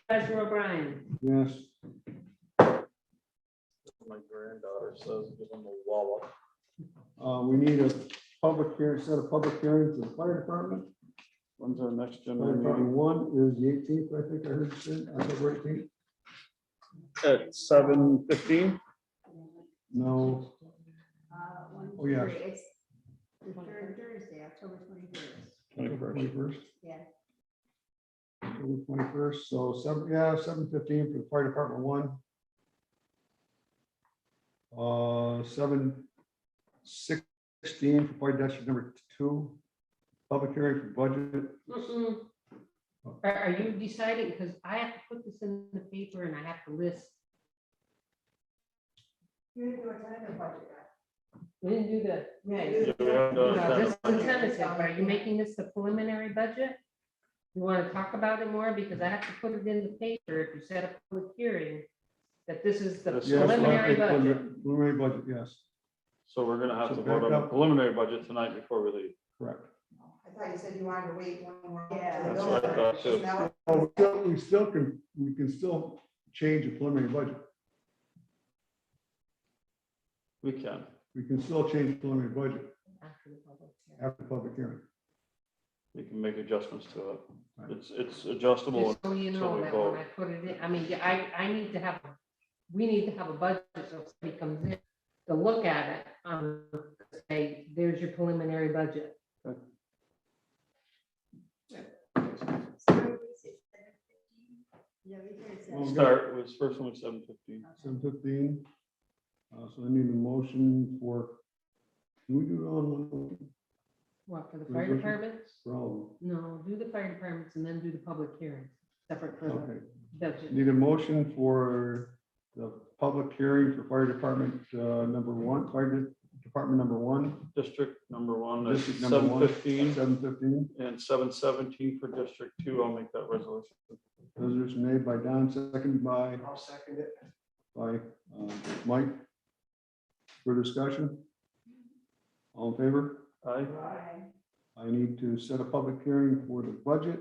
Treasurer O'Brien. Yes, My granddaughter says, give them a wallop. we need a public hearing, set a public hearing for the fire department. When's our next Fire general Department meeting? one is the 18th, I think I heard you say, October 18th. At 7:15? No, One, Oh, yeah. three, it's the third Thursday, October 21st. October 21st. Yeah. October 21st, so 7:15 for the Fire Department one. 7:16 for Fire District number 2. Public hearing for budget. Mm-mm. Are you deciding, because I have to put this in the paper and I have to list, You didn't do a tentative budget yet. we didn't do the. Yeah, Yeah, we haven't done a No, this is tentative. tentative. Are you making this the preliminary budget? You want to talk about it more, because I have to put it in the paper if you set a public hearing, that this is the Yes, preliminary budget. Preliminary budget, yes, So we're gonna have So to vote on back the up. preliminary budget tonight before we leave. correct. I thought you said you wanted to wait one more. Yeah. That's what I thought too. Now, Oh, we can still change a preliminary budget. We can. We can still change the preliminary budget After the public hearing. after public hearing. We can make adjustments to it. It's adjustable. Just so you until know we that vote. when I put it in, I mean, I need to have, we need to have a budget, so if somebody comes in to look at it, say, there's your preliminary budget. Yeah, we said it's, Well, Start was first one was 7:15. 7:15. So I need a motion for, can we do it on one? What, for the fire Resolution? departments? For all No, do the fire departments and then do the public hearings, separate for of them? the Okay. budget. Need a motion for the public hearing for fire department number 1, department number 1, District number 1 is district number 1, 7:15 7:15. and 7:17 for District 2. I'll make that resolution. Resolution made by Don, seconded by I'll second it. Mike. For discussion? All in favor? Aye. I need to set a public hearing for the budget,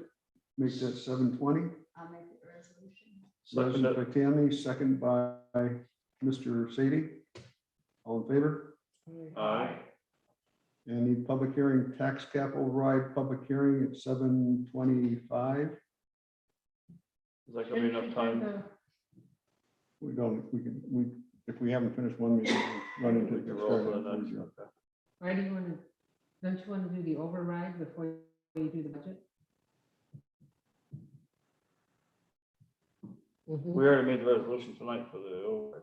make that 7:20. I'll make the resolution. Second Motion it. by Tammy, second by Mr. Sadie. All in favor? Aye. And need public hearing, tax cap override, public hearing at 7:25. Is that gonna be enough time? We don't, if we haven't finished one meeting, we'll run into. We can roll for the next. Okay. Why do you want to, don't you want to do the override before you do the budget? Mhm. We already made the resolution tonight for the override.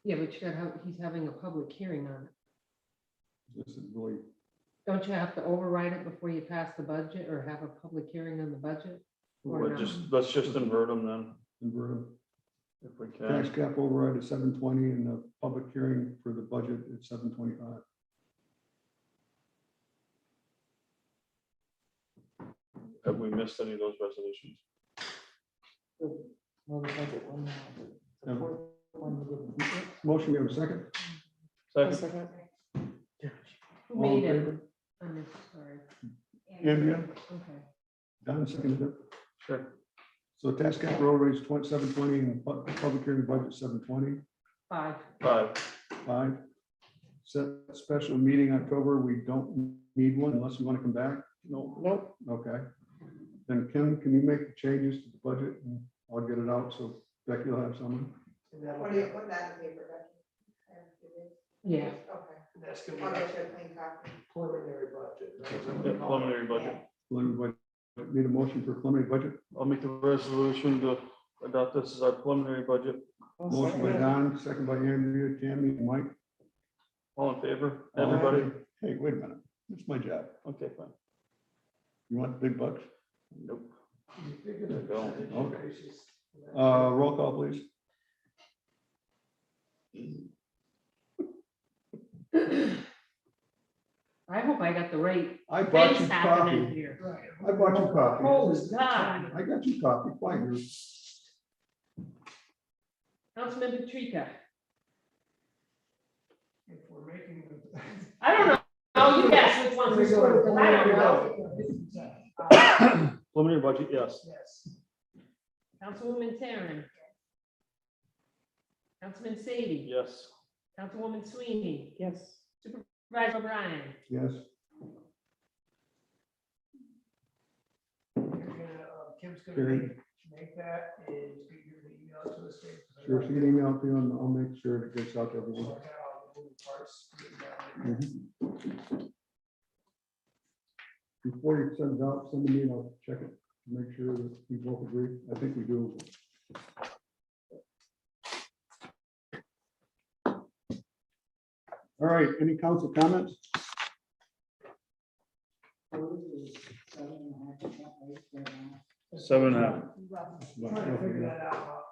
Yeah, but you got, he's having a public hearing on it. This is really, Don't you have to override it before you pass the budget or have a public hearing on the budget? Or We'll not? let's just invert them then, inverted. if we Tax can. cap override at 7:20 and the public hearing for the budget at 7:25. Have we missed any of those resolutions? Well, the budget one now, the Yeah. fourth one we didn't. Motion, we have a second? Second. Who All in made it? favor? I'm sorry. Andrea, Okay. Don seconded it. Sure. So tax cap road raise 7:20 and public hearing budget 7:20. 5. 5. Set special meeting October. We don't need one unless you want to come back. No. Nope. Okay. Then Kim, can you make the changes to the budget and I'll get it out so Becky will have someone? And that'll What be- do you put that in paper? Becky? Yeah. Okay. That's gonna be I'll a get you a clean copy. preliminary budget. right? Yeah, preliminary budget. Preliminary budget. Need a motion for preliminary budget? I'll make the resolution to adopt this as our preliminary budget. Motion by Don, second by Andrea, Tammy, and Mike. All in favor? Everybody? Hey, wait a minute. It's my job. Okay, fine. You want the big bucks? Nope. You figure There you go. the Okay. increases. Roll call, please. I hope I got the right I bought you things happening coffee. here. Right. I bought you coffee. Holy God. I got you coffee. Fine. Councilman Patrica. If we're making. the- I don't know. Oh, you guess which one's which one, 'cause I don't know. Preliminary budget, yes. Yes. Councilwoman Taryn. Councilman Sadie. Yes. Councilwoman Sweeney. Yes. Supervisor O'Brien. Yes. gonna Karen. make that is get your email to the state. Sure, she can email it to you and I'll make sure it gets out to everyone. Work out all the moving parts, written down. Mhm. Before you send it out, send me, and I'll check it, to make sure that we both agree. I think we do. All right, any council comments? Seven and a half. Trying to figure that out.